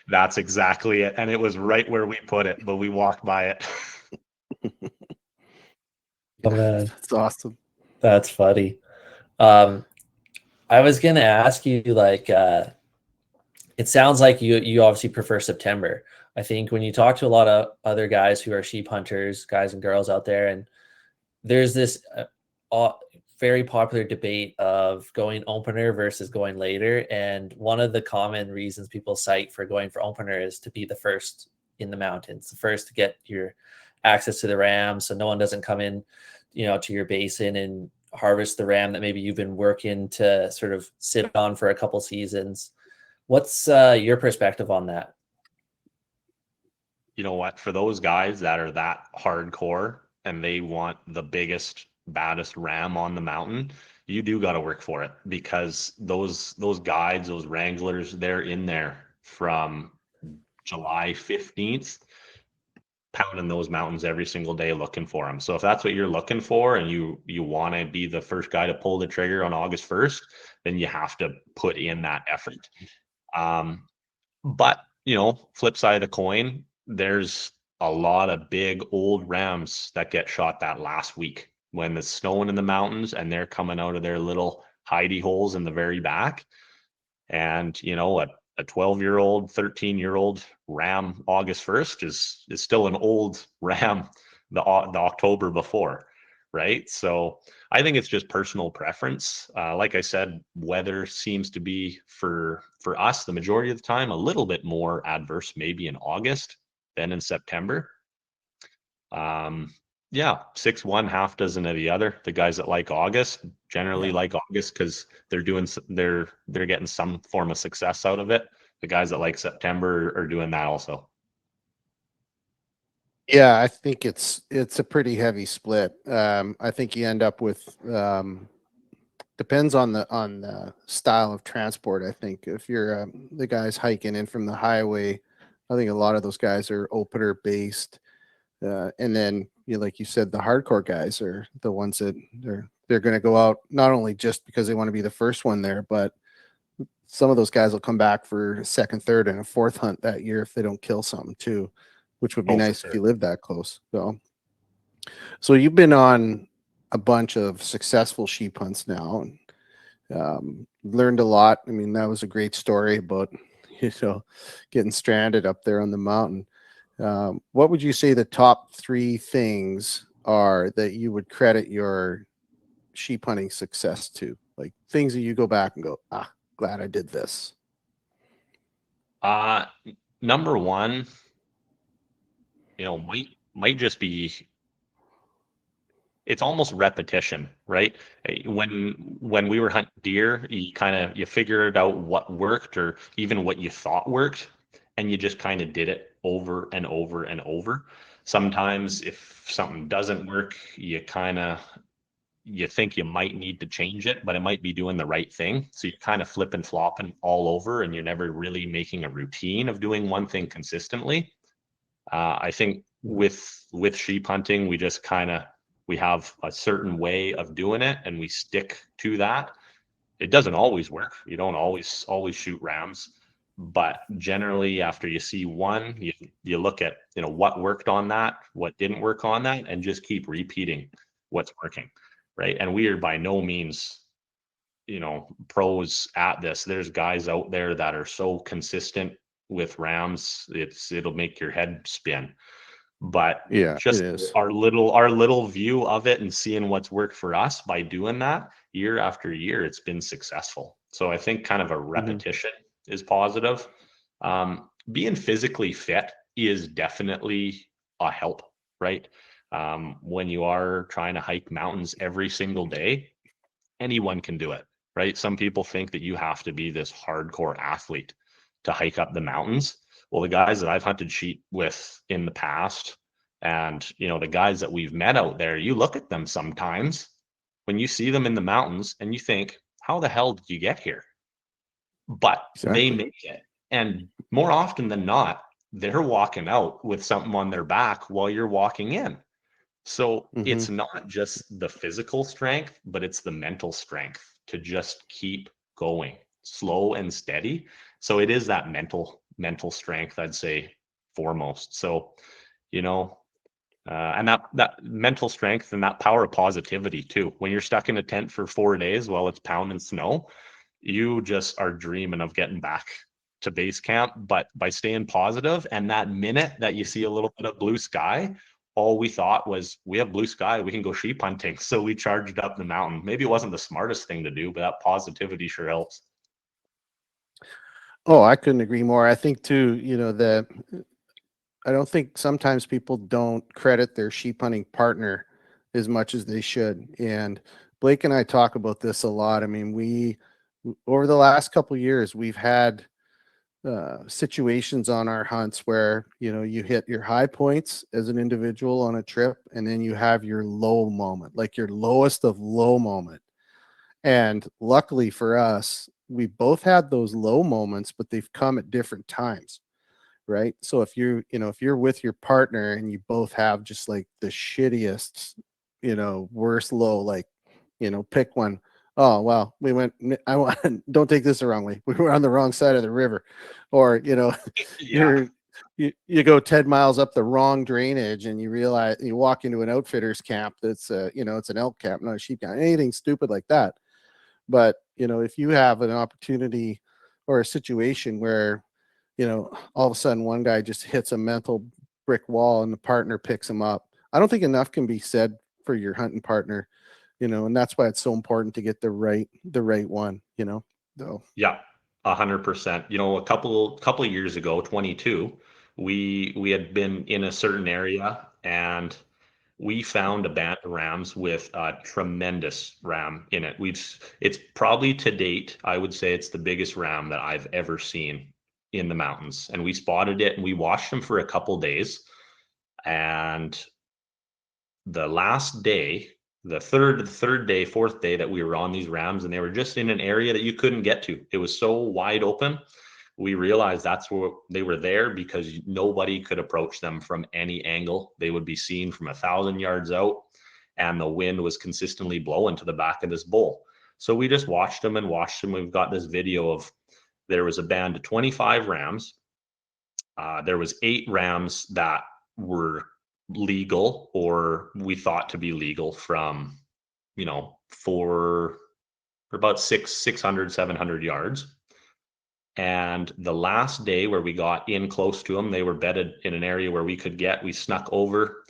That's exactly it. And it was right where we put it, but we walked by it. Oh man, That's awesome. that's funny. I was gonna ask you, like, it sounds like you obviously prefer September. I think when you talk to a lot of other guys who are sheep hunters, guys and girls out there, and there's this very popular debate of going opener versus going later. And one of the common reasons people cite for going for opener is to be the first in the mountains, the first to get your access to the ram, so no one doesn't come in, to your basin and harvest the ram that maybe you've been working to sort of sit on for a couple seasons. What's your perspective on that? You know what? For those guys that are that hardcore and they want the biggest, baddest ram on the mountain, you do got to work for it, because those guides, those wranglers, they're in there from July 15th pounding those mountains every single day looking for them. So if that's what you're looking for and you want to be the first guy to pull the trigger on August 1st, then you have to put in that effort. But flip side of the coin, there's a lot of big old rams that get shot that last week when it's snowing in the mountains and they're coming out of their little hidey holes in the very back. And a 12-year-old, 13-year-old ram August 1st is still an old ram the October before, right? So I think it's just personal preference. Like I said, weather seems to be for us the majority of the time a little bit more adverse, maybe in August then in September. Yeah, 6-1, half dozen of the other. The guys that like August generally like August because they're getting some form of success out of it. The guys that like September are doing that also. Yeah, I think it's a pretty heavy split. I think you end up with depends on the style of transport. I think if you're the guys hiking in from the highway, I think a lot of those guys are opener based, and then like you said, the hardcore guys are the ones that they're going to go out not only just because they want to be the first one there, but some of those guys will come back for a second, third, and a fourth hunt that year if they don't kill something too, which would be nice if you live that close. So you've been on a bunch of successful sheep hunts now, and learned a lot. I mean, that was a great story about getting stranded up there on the mountain. What would you say the top 3 things are that you would credit your sheep hunting success to? Like things that you go back and go, glad I did this. Number one, might just be, it's almost repetition, right? When we were hunting deer, you figured out what worked or even what you thought worked, and you just kind of did it over and over and over. Sometimes if something doesn't work, you think you might need to change it, but it might be doing the right thing. So you're kind of flipping flopping all over, and you're never really making a routine of doing one thing consistently. I think with sheep hunting, we have a certain way of doing it, and we stick to that. It doesn't always work. You don't always shoot rams, but generally after you see one, you look at what worked on that, what didn't work on that, and just keep repeating what's working, right? And we are by no means pros at this. There's guys out there that are so consistent with rams, it'll make your head spin. But Yeah, just it is. our little view of it and seeing what's worked for us by doing that year after year, it's been successful. So I think kind of a repetition is positive. Being physically fit is definitely a help, right? When you are trying to hike mountains every single day, anyone can do it, right? Some people think that you have to be this hardcore athlete to hike up the mountains. Well, the guys that I've hunted sheep with in the past, and the guys that we've met out there, you look at them sometimes when you see them in the mountains and you think, how the hell did you get here? But they make it. And more often than not, they're walking out with something on their back while you're walking in. So it's not just the physical strength, but it's the mental strength to just keep going slow and steady. So it is that mental strength, I'd say, foremost. So, and that mental strength and that power of positivity too. When you're stuck in a tent for 4 days while it's pounding snow, you just are dreaming of getting back to base camp. But by staying positive, and that minute that you see a little bit of blue sky, all we thought was, we have blue sky, we can go sheep hunting. So we charged up the mountain. Maybe it wasn't the smartest thing to do, but that positivity sure helps. Oh, I couldn't agree more. I think too, I don't think sometimes people don't credit their sheep hunting partner as much as they should. And Blake and I talk about this a lot. I mean, we over the last couple of years, we've had situations on our hunts where you hit your high points as an individual on a trip, and then you have your low moment, like your lowest of low moment. And luckily for us, we both had those low moments, but they've come at different times, right? So if if you're with your partner and you both have just like the shittiest, worst low, like, pick one. Oh, well, we went, I want, don't take this the wrong way. We were on the wrong side of the river. Or, Yeah. you go 10 miles up the wrong drainage and you realize you walk into an outfitter's camp that's, it's an elk camp, not a sheep camp, anything stupid like that. But, if you have an opportunity or a situation where, all of a sudden one guy just hits a mental brick wall and the partner picks him up, I don't think enough can be said for your hunting partner, and that's why it's so important to get the right one, so. Yeah, 100%. A couple of years ago, 22, We had been in a certain area, and we found a band of rams with a tremendous ram in it. It's probably to date, I would say it's the biggest ram that I've ever seen in the mountains. And we spotted it and we watched them for a couple days. And the last day, the third day, fourth day that we were on these rams, and they were just in an area that you couldn't get to. It was so wide open. We realized that's where they were there because nobody could approach them from any angle. They would be seen from 1,000 yards out, and the wind was consistently blowing to the back of this bull. So we just watched them and watched them. We've got this video of, there was a band of 25 rams. There was 8 rams that were legal, or we thought to be legal, from, for about 600, 700 yards. And the last day where we got in close to them, they were bedded in an area where we snuck over,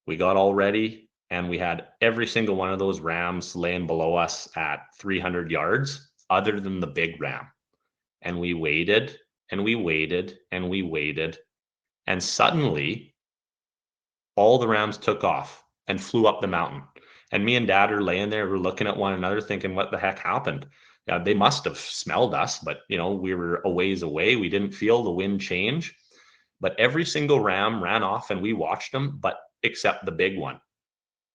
we got all ready, and we had every single one of those rams laying below us at 300 yards, other than the big ram. And we waited and we waited and we waited. And suddenly all the rams took off and flew up the mountain. And me and Dad are laying there, we're looking at one another thinking, what the heck happened? They must have smelled us, but we were a ways away. We didn't feel the wind change, but every single ram ran off and we watched them, but except the big one.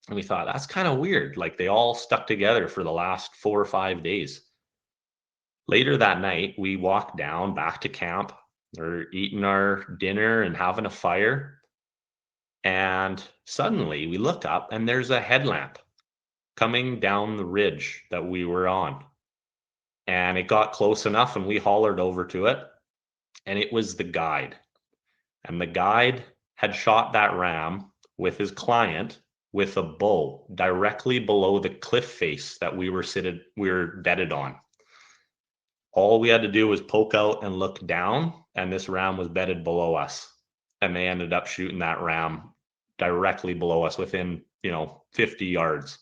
And we thought, that's kind of weird. Like, they all stuck together for the last 4 or 5 days. Later that night, we walked down back to camp. We're eating our dinner and having a fire. And suddenly we look up and there's a headlamp coming down the ridge that we were on. And it got close enough and we hollered over to it. And it was the guide. And the guide had shot that ram with his client with a bow directly below the cliff face that we were bedded on. All we had to do was poke out and look down, and this ram was bedded below us. And they ended up shooting that ram directly below us within, 50 yards.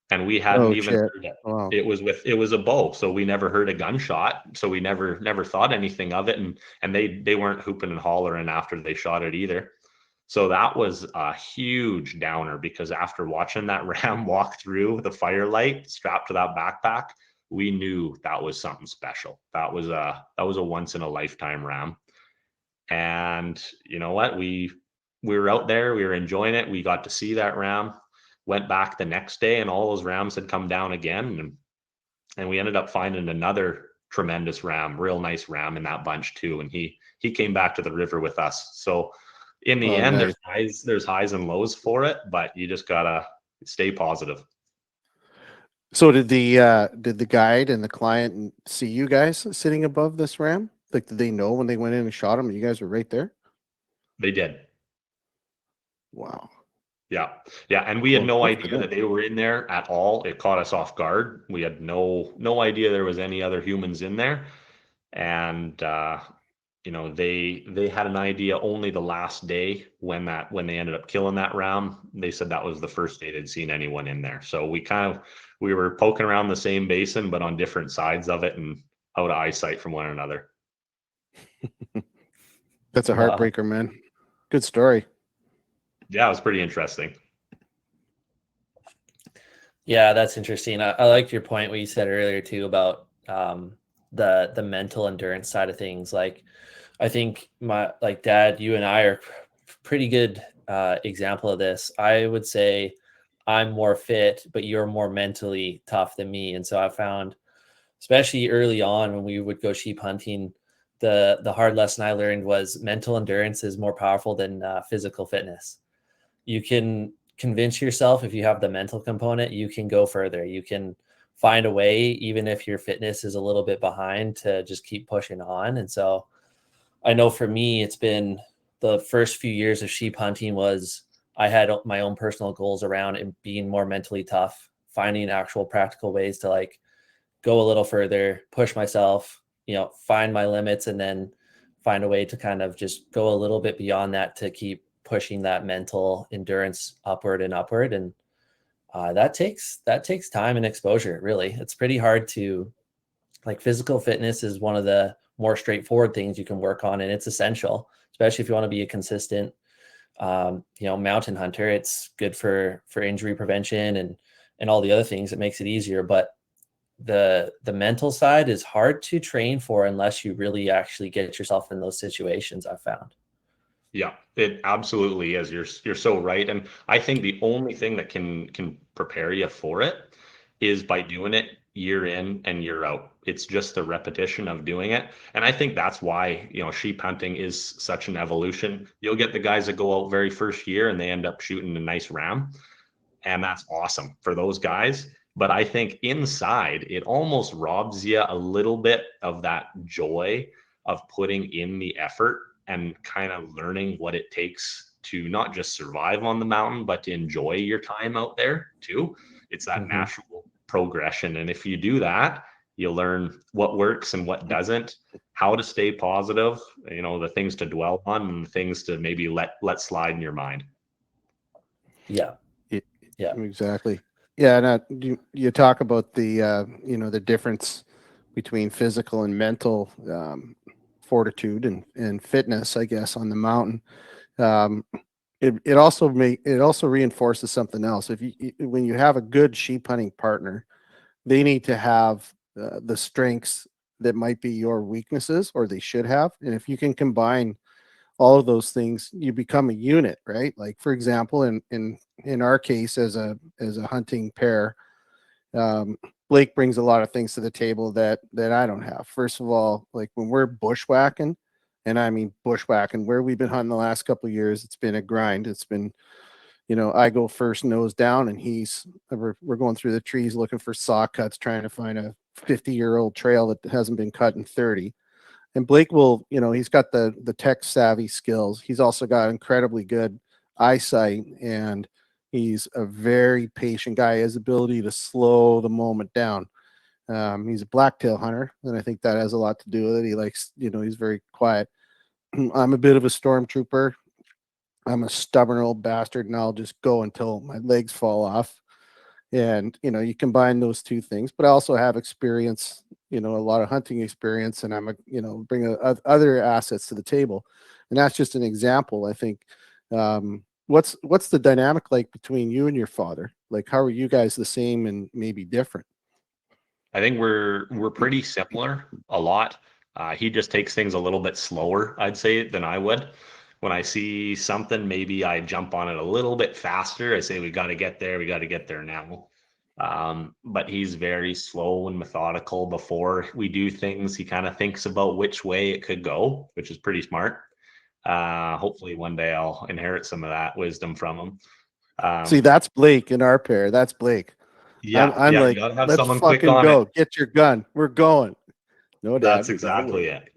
And we hadn't even heard it. Wow. It was a bow, so we never heard a gunshot. So we never thought anything of it. And they weren't hooping and hollering after they shot it either. So that was a huge downer, because after watching that ram walk through the firelight strapped to that backpack, we knew that was something special. That was a once in a lifetime ram. And you know what? We were out there, we were enjoying it. We got to see that ram. Went back the next day and all those rams had come down again. And we ended up finding another tremendous ram, real nice ram in that bunch too. And he came back to the river with us. So in the end, nice. there's highs and lows for it, but you just gotta stay positive. So did the guide and the client see you guys sitting above this ram? Like, did they know when they went in and shot him and you guys were right there? They did. Wow. Yeah. And we had no idea that they were in there at all. It caught us off guard. We had no idea there was any other humans in there. And they had an idea only the last day when they ended up killing that ram. They said that was the first day they'd seen anyone in there. So we were poking around the same basin, but on different sides of it and out of eyesight from one another. That's a heartbreaker, man. Good story. Yeah, it was pretty interesting. Yeah, that's interesting. I liked your point what you said earlier too about the mental endurance side of things. Like, I think Dad, you and I are pretty good example of this. I would say I'm more fit, but you're more mentally tough than me. And so I found, especially early on when we would go sheep hunting, the hard lesson I learned was mental endurance is more powerful than physical fitness. You can convince yourself, if you have the mental component, you can go further. You can find a way, even if your fitness is a little bit behind, to just keep pushing on. And so I know for me, it's been the first few years of sheep hunting was I had my own personal goals around and being more mentally tough, finding actual practical ways to go a little further, push myself, find my limits, and then find a way to kind of just go a little bit beyond that to keep pushing that mental endurance upward and upward. And that takes time and exposure. Really, it's pretty hard to, physical fitness is one of the more straightforward things you can work on, and it's essential, especially if you want to be a consistent, mountain hunter. It's good for injury prevention and all the other things. It makes it easier, but the mental side is hard to train for unless you really actually get yourself in those situations, I've found. Yeah, it absolutely is. You're so right. And I think the only thing that can prepare you for it is by doing it year in and year out. It's just the repetition of doing it. And I think that's why, sheep hunting is such an evolution. You'll get the guys that go out very first year and they end up shooting a nice ram, and that's awesome for those guys. But I think inside it almost robs you a little bit of that joy of putting in the effort and kind of learning what it takes to not just survive on the mountain, but to enjoy your time out there too. It's that natural progression. And if you do that, you learn what works and what doesn't, how to stay positive, the things to dwell on and the things to maybe let slide in your mind. Yeah. Yeah, exactly. Yeah, and you talk about the the difference between physical and mental fortitude and fitness, I guess, on the mountain. It also reinforces something else. When you have a good sheep hunting partner, they need to have the strengths that might be your weaknesses, or they should have. And if you can combine all of those things, you become a unit, right? Like, for example, in our case, as a hunting pair, Blake brings a lot of things to the table that I don't have. First of all, like when we're bushwhacking, and I mean bushwhacking, where we've been hunting the last couple of years, it's been a grind. It's been, I go first nose down, and we're going through the trees looking for saw cuts, trying to find a 50-year-old trail that hasn't been cut in 30. And Blake will, he's got the tech savvy skills. He's also got incredibly good eyesight, and he's a very patient guy. His ability to slow the moment down. He's a blacktail hunter, and I think that has a lot to do with it. He likes, he's very quiet. I'm a bit of a stormtrooper. I'm a stubborn old bastard, and I'll just go until my legs fall off. And you combine those two things, but I also have experience, a lot of hunting experience, and I'm bring other assets to the table. And that's just an example. I think what's the dynamic like between you and your father? Like, how are you guys the same and maybe different? I think we're pretty similar a lot. He just takes things a little bit slower, I'd say, than I would. When I see something, maybe I jump on it a little bit faster. I say, we got to get there. We got to get there now. But he's very slow and methodical. Before we do things, he kind of thinks about which way it could go, which is pretty smart. Hopefully one day I'll inherit some of that wisdom from him. See, that's Blake in our pair. That's Blake. I'm like, you gotta have let's someone quick fucking on go. it. Get your gun. We're going. No, Dad. That's exactly it.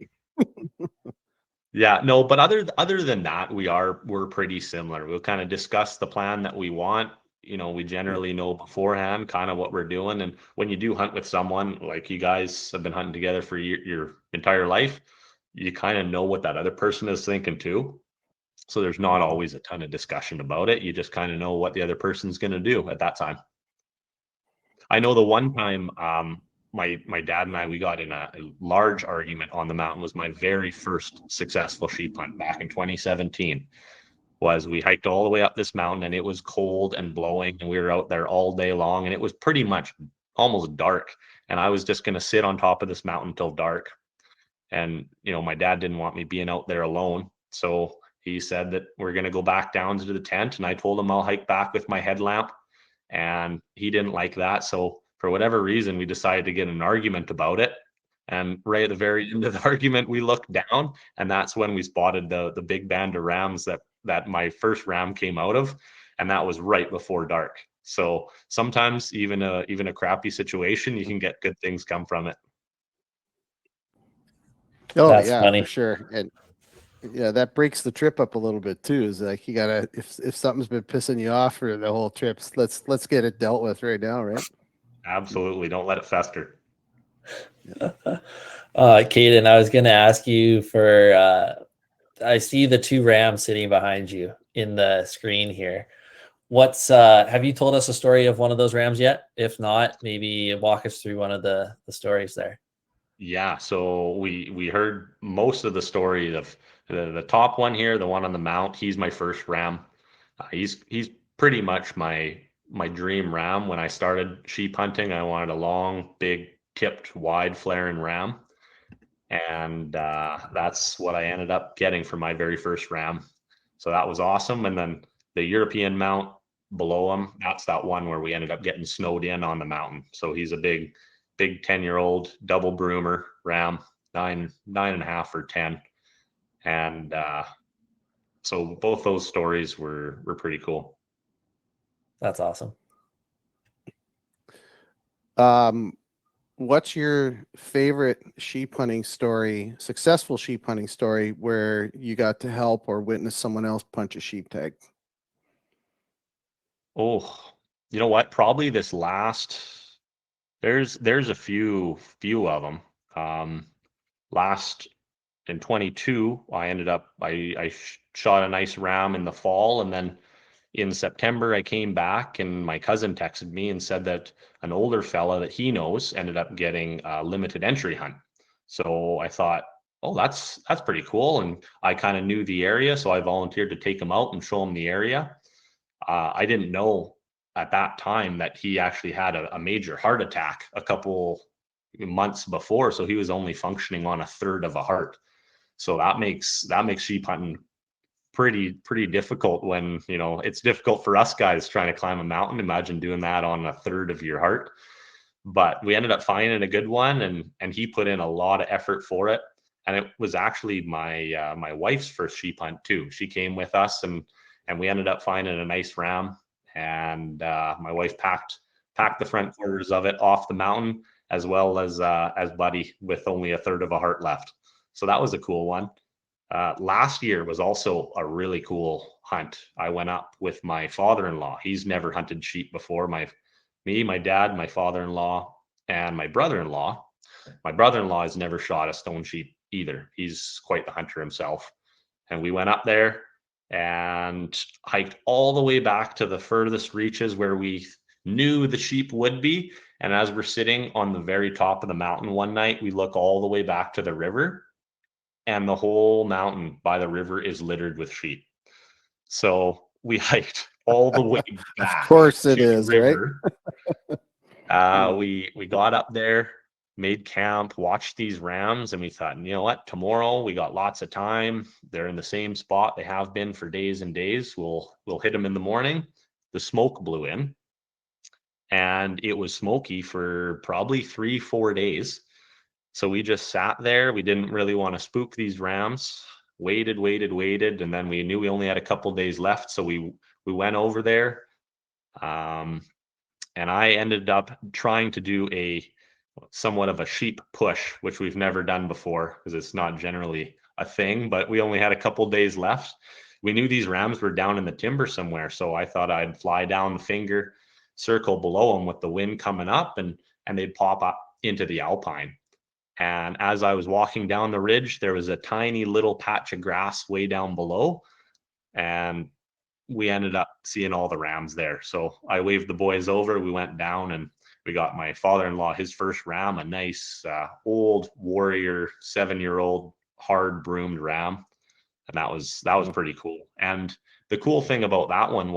Yeah, no, but other than that, we're pretty similar. We'll kind of discuss the plan that we want. We generally know beforehand kind of what we're doing. And when you do hunt with someone, like you guys have been hunting together for your entire life, you kind of know what that other person is thinking too. So there's not always a ton of discussion about it. You just kind of know what the other person's going to do at that time. I know the one time my dad and I, we got in a large argument on the mountain. Was my very first successful sheep hunt back in 2017. Was we hiked all the way up this mountain, and it was cold and blowing, and we were out there all day long, and it was pretty much almost dark, and I was just going to sit on top of this mountain till dark. And my dad didn't want me being out there alone, so he said that we're going to go back down to the tent, and I told him I'll hike back with my headlamp, and he didn't like that. So for whatever reason, we decided to get an argument about it. And right at the very end of the argument, we looked down, and that's when we spotted the big band of rams that my first ram came out of, and that was right before dark. So sometimes even a crappy situation, you can get good things come from it. Oh, that's yeah, funny. for sure. And yeah, that breaks the trip up a little bit too. Is like, you gotta, if something's been pissing you off for the whole trip, let's get it dealt with right now, right? Absolutely, don't let it fester. Kaden, I was going to ask you for. I see the two rams sitting behind you in the screen here. Have you told us a story of one of those rams yet? If not, maybe walk us through one of the stories there. Yeah, so we heard most of the story of the top one here, the one on the mount. He's my first ram. He's pretty much my dream ram. When I started sheep hunting, I wanted a long, big, tipped, wide flaring ram, and that's what I ended up getting for my very first ram. So that was awesome. And then the European mount below him, that's that one where we ended up getting snowed in on the mountain. So he's a big 10-year-old double broomer ram, nine and a half or 10. And so both those stories were pretty cool. That's awesome. What's your favorite sheep hunting story, successful sheep hunting story, where you got to help or witness someone else punch a sheep tag? Oh, you know what? Probably this last. There's a few of them. Last in 22, I ended up I shot a nice ram in the fall, and then in September I came back and my cousin texted me and said that an older fella that he knows ended up getting a limited entry hunt. So I thought, oh, that's pretty cool, and I kind of knew the area, so I volunteered to take him out and show him the area. I didn't know at that time that he actually had a major heart attack a couple months before, so he was only functioning on a third of a heart. So that makes sheep hunting pretty difficult when, it's difficult for us guys trying to climb a mountain. Imagine doing that on a third of your heart. But we ended up finding a good one, and he put in a lot of effort for it. And it was actually my wife's first sheep hunt too. She came with us, and we ended up finding a nice ram. And my wife packed the front quarters of it off the mountain, as well as Buddy with only a third of a heart left. So that was a cool one. Last year was also a really cool hunt. I went up with my father-in-law. He's never hunted sheep before. My dad, my father-in-law, and my brother-in-law. My brother-in-law has never shot a stone sheep either. He's quite the hunter himself. And we went up there and hiked all the way back to the furthest reaches where we knew the sheep would be. And as we're sitting on the very top of the mountain one night, we look all the way back to the river, and the whole mountain by the river is littered with sheep. So we hiked all the way Of back course it to the is, right? river. We got up there, made camp, watched these rams, and we thought, you know what? Tomorrow we got lots of time. They're in the same spot they have been for days and days. We'll hit them in the morning. The smoke blew in, and it was smoky for probably 3-4 days. So we just sat there. We didn't really want to spook these rams. Waited, and then we knew we only had a couple days left, so we went over there. And I ended up trying to do a somewhat of a sheep push, which we've never done before because it's not generally a thing. But we only had a couple days left. We knew these rams were down in the timber somewhere, so I thought I'd fly down the finger, circle below them with the wind coming up, and they'd pop up into the alpine. And as I was walking down the ridge, there was a tiny little patch of grass way down below. And we ended up seeing all the rams there. So I waved the boys over. We went down and we got my father-in-law his first ram, a nice old warrior 7-year-old hard broomed ram. And that was pretty cool. And the cool thing about that one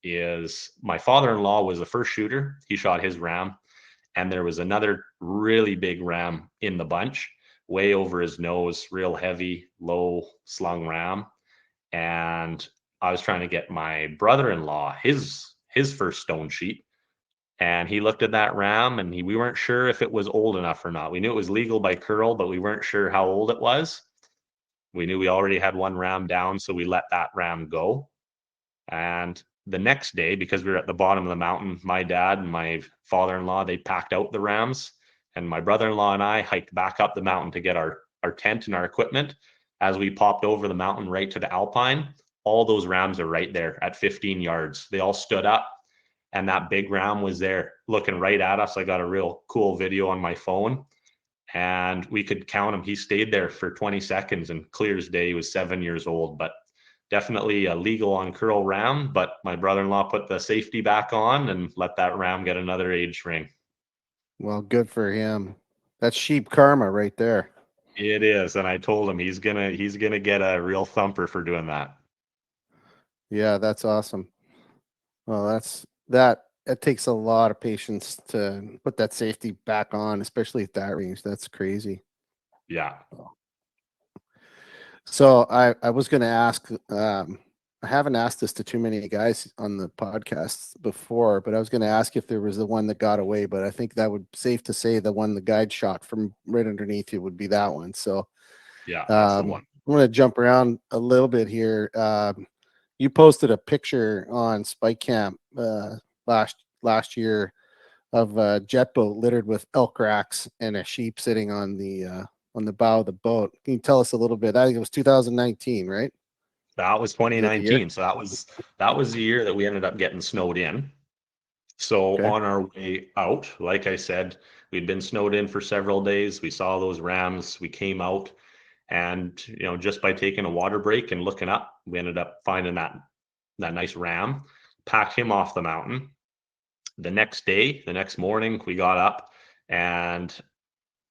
is my father-in-law was the first shooter. He shot his ram, and there was another really big ram in the bunch, way over his nose, real heavy, low slung ram. And I was trying to get my brother-in-law his first stone sheep, and he looked at that ram, and we weren't sure if it was old enough or not. We knew it was legal by curl, but we weren't sure how old it was. We knew we already had one ram down, so we let that ram go. And the next day, because we were at the bottom of the mountain, my dad and my father-in-law, they packed out the rams, and my brother-in-law and I hiked back up the mountain to get our tent and our equipment. As we popped over the mountain right to the alpine, all those rams are right there at 15 yards. They all stood up, and that big ram was there looking right at us. I got a real cool video on my phone, and we could count him. He stayed there for 20 seconds, and clear as day, he was 7 years old. But definitely a legal on curl ram, but my brother-in-law put the safety back on and let that ram get another age ring. Well, good for him. That's sheep karma right there. It is, and I told him he's gonna get a real thumper for doing that. Yeah, that's awesome. Well, that takes a lot of patience to put that safety back on, especially at that range. That's crazy. Yeah. So I was going to ask. I haven't asked this to too many guys on the podcast before, but I was going to ask if there was the one that got away. But I think that would safe to say the one the guide shot from right underneath you would be that one. So Yeah, that's the one. I'm going to jump around a little bit here. You posted a picture on Spike Camp last year of a jet boat littered with elk racks and a sheep sitting on the bow of the boat. Can you tell us a little bit? I think it was 2019, right? That was Is that the year? 2019. So that was the year that we ended up getting snowed in. So Okay. on our way out, like I said, we'd been snowed in for several days. We saw those rams. We came out, and just by taking a water break and looking up, we ended up finding that nice ram. Packed him off the mountain. The next morning, we got up and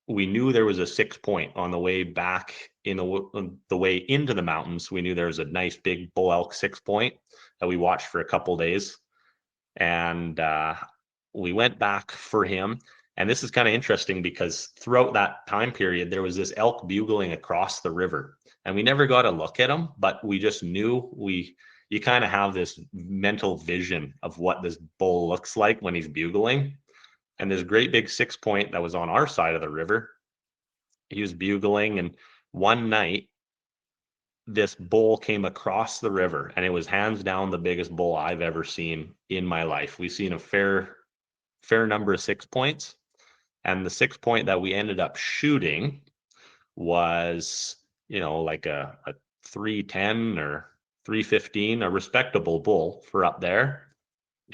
we knew there was a 6 point on the way back the way into the mountains. We knew there was a nice big bull elk 6 point that we watched for a couple days, and we went back for him. And this is kind of interesting because throughout that time period, there was this elk bugling across the river, and we never got a look at him, but we just knew you kind of have this mental vision of what this bull looks like when he's bugling. And this great big 6 point that was on our side of the river, he was bugling, and one night this bull came across the river, and it was hands down the biggest bull I've ever seen in my life. We've seen a fair number of 6 points, and the 6 point that we ended up shooting was like a 310 or 315, a respectable bull for up there.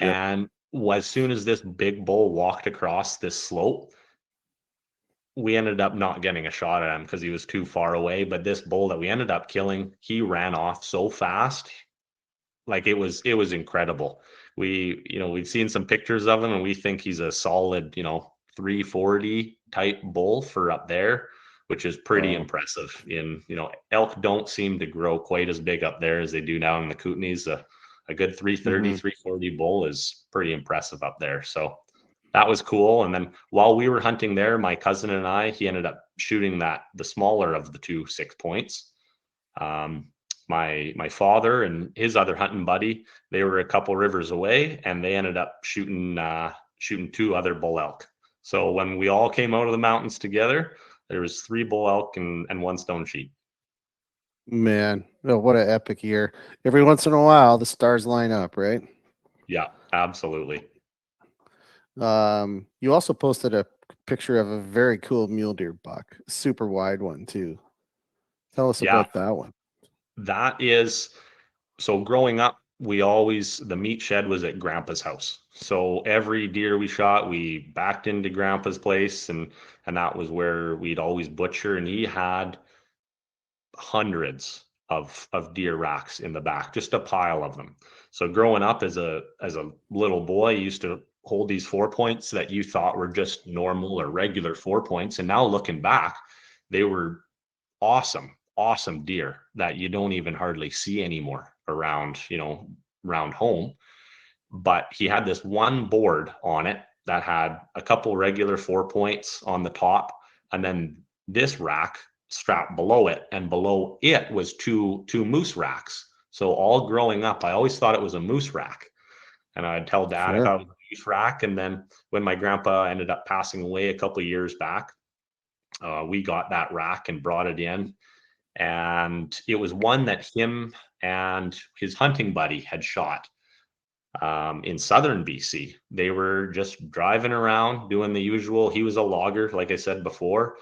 Yep. And as soon as this big bull walked across this slope, we ended up not getting a shot at him because he was too far away. But this bull that we ended up killing, he ran off so fast. Like it was incredible. We've seen some pictures of him, and we think he's a solid, 340 type bull for up there, which is pretty Wow. impressive. Elk don't seem to grow quite as big up there as they do down in the Kootenays. A good 330, Mm-hmm. 340 bull is pretty impressive up there. So that was cool. And then while we were hunting there, my cousin and he ended up shooting the smaller of the two 6 points. Um, my father and his other hunting buddy, they were a couple rivers away, and they ended up shooting two other bull elk. So when we all came out of the mountains together, there was three bull elk and one stone sheep. Man, oh, what an epic year! Every once in a while, the stars line up, right? Yeah, absolutely. You also posted a picture of a very cool mule deer buck, super wide one too. Tell us Yeah, about that one. that is. So growing up, the meat shed was at grandpa's house. So every deer we shot, we backed into grandpa's place, and that was where we'd always butcher. And he had hundreds of deer racks in the back, just a pile of them. So growing up as a little boy, I used to hold these 4 points that you thought were just normal or regular 4 points. And now looking back, they were awesome deer that you don't even hardly see anymore around home. But he had this one board on it that had a couple regular 4 points on the top, and then this rack strapped below it, and below it was two moose racks. So all growing up, I always thought it was a moose rack, and I'd tell dad I Sure. thought it was a moose rack. And then when my grandpa ended up passing away a couple of years back, we got that rack and brought it in, and it was one that him and his hunting buddy had shot in southern BC. They were just driving around doing the usual. He was a logger, like I said before.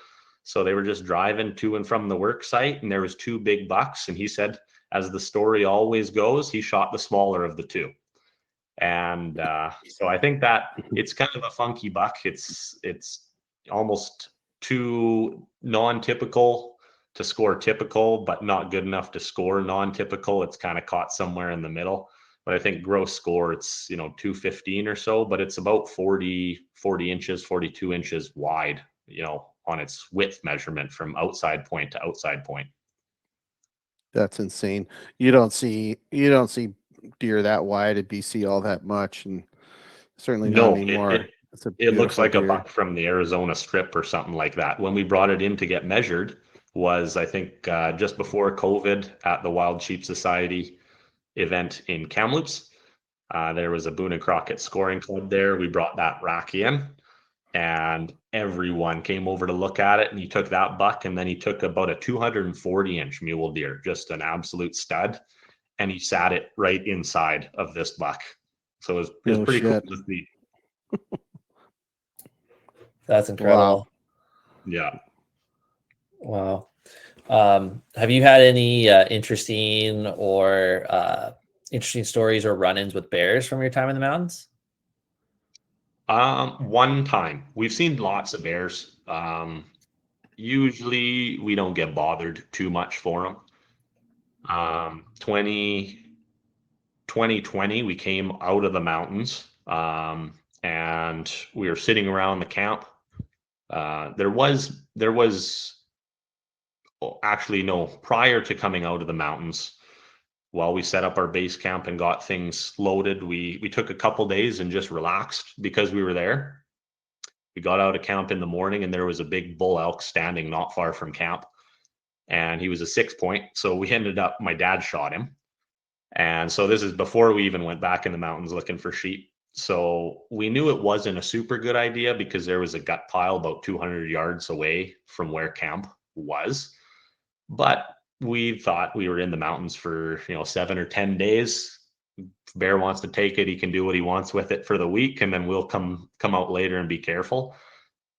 So they were just driving to and from the work site, and there was two big bucks. And he said, as the story always goes, he shot the smaller of the two. And so I think that it's kind of a funky buck. It's almost too non-typical to score typical, but not good enough to score non-typical. It's kind of caught somewhere in the middle. But I think gross score, it's 215 or so, but it's about 40 inches, 42 inches wide, on its width measurement from outside point to outside point. That's insane. You don't see deer that wide at BC all that much, and certainly not No, anymore. It's a it looks beautiful like a deer. buck from the Arizona Strip or something like that. When we brought it in to get measured was, I think, just before COVID at the Wild Sheep Society event in Kamloops. There was a Boone and Crockett scoring club there. We brought that rack in, and everyone came over to look at it. And he took that buck, and then he took about a 240-inch mule deer, just an absolute stud, and he sat it right inside of this buck. So it was pretty cool to see. That's incredible. Yeah. Wow. Have you had any interesting stories or run-ins with bears from your time in the mountains? One time. We've seen lots of bears. Usually we don't get bothered too much for them. 2020, we came out of the mountains, and we were sitting around the camp. There was actually no, prior to coming out of the mountains, while we set up our base camp and got things loaded, we took a couple days and just relaxed because we were there. We got out of camp in the morning, and there was a big bull elk standing not far from camp, and he was a 6-point. So we ended up, my dad shot him. And so this is before we even went back in the mountains looking for sheep. So we knew it wasn't a super good idea because there was a gut pile about 200 yards away from where camp was. But we thought we were in the mountains for 7 or 10 days. If bear wants to take it, he can do what he wants with it for the week, and then we'll come out later and be careful.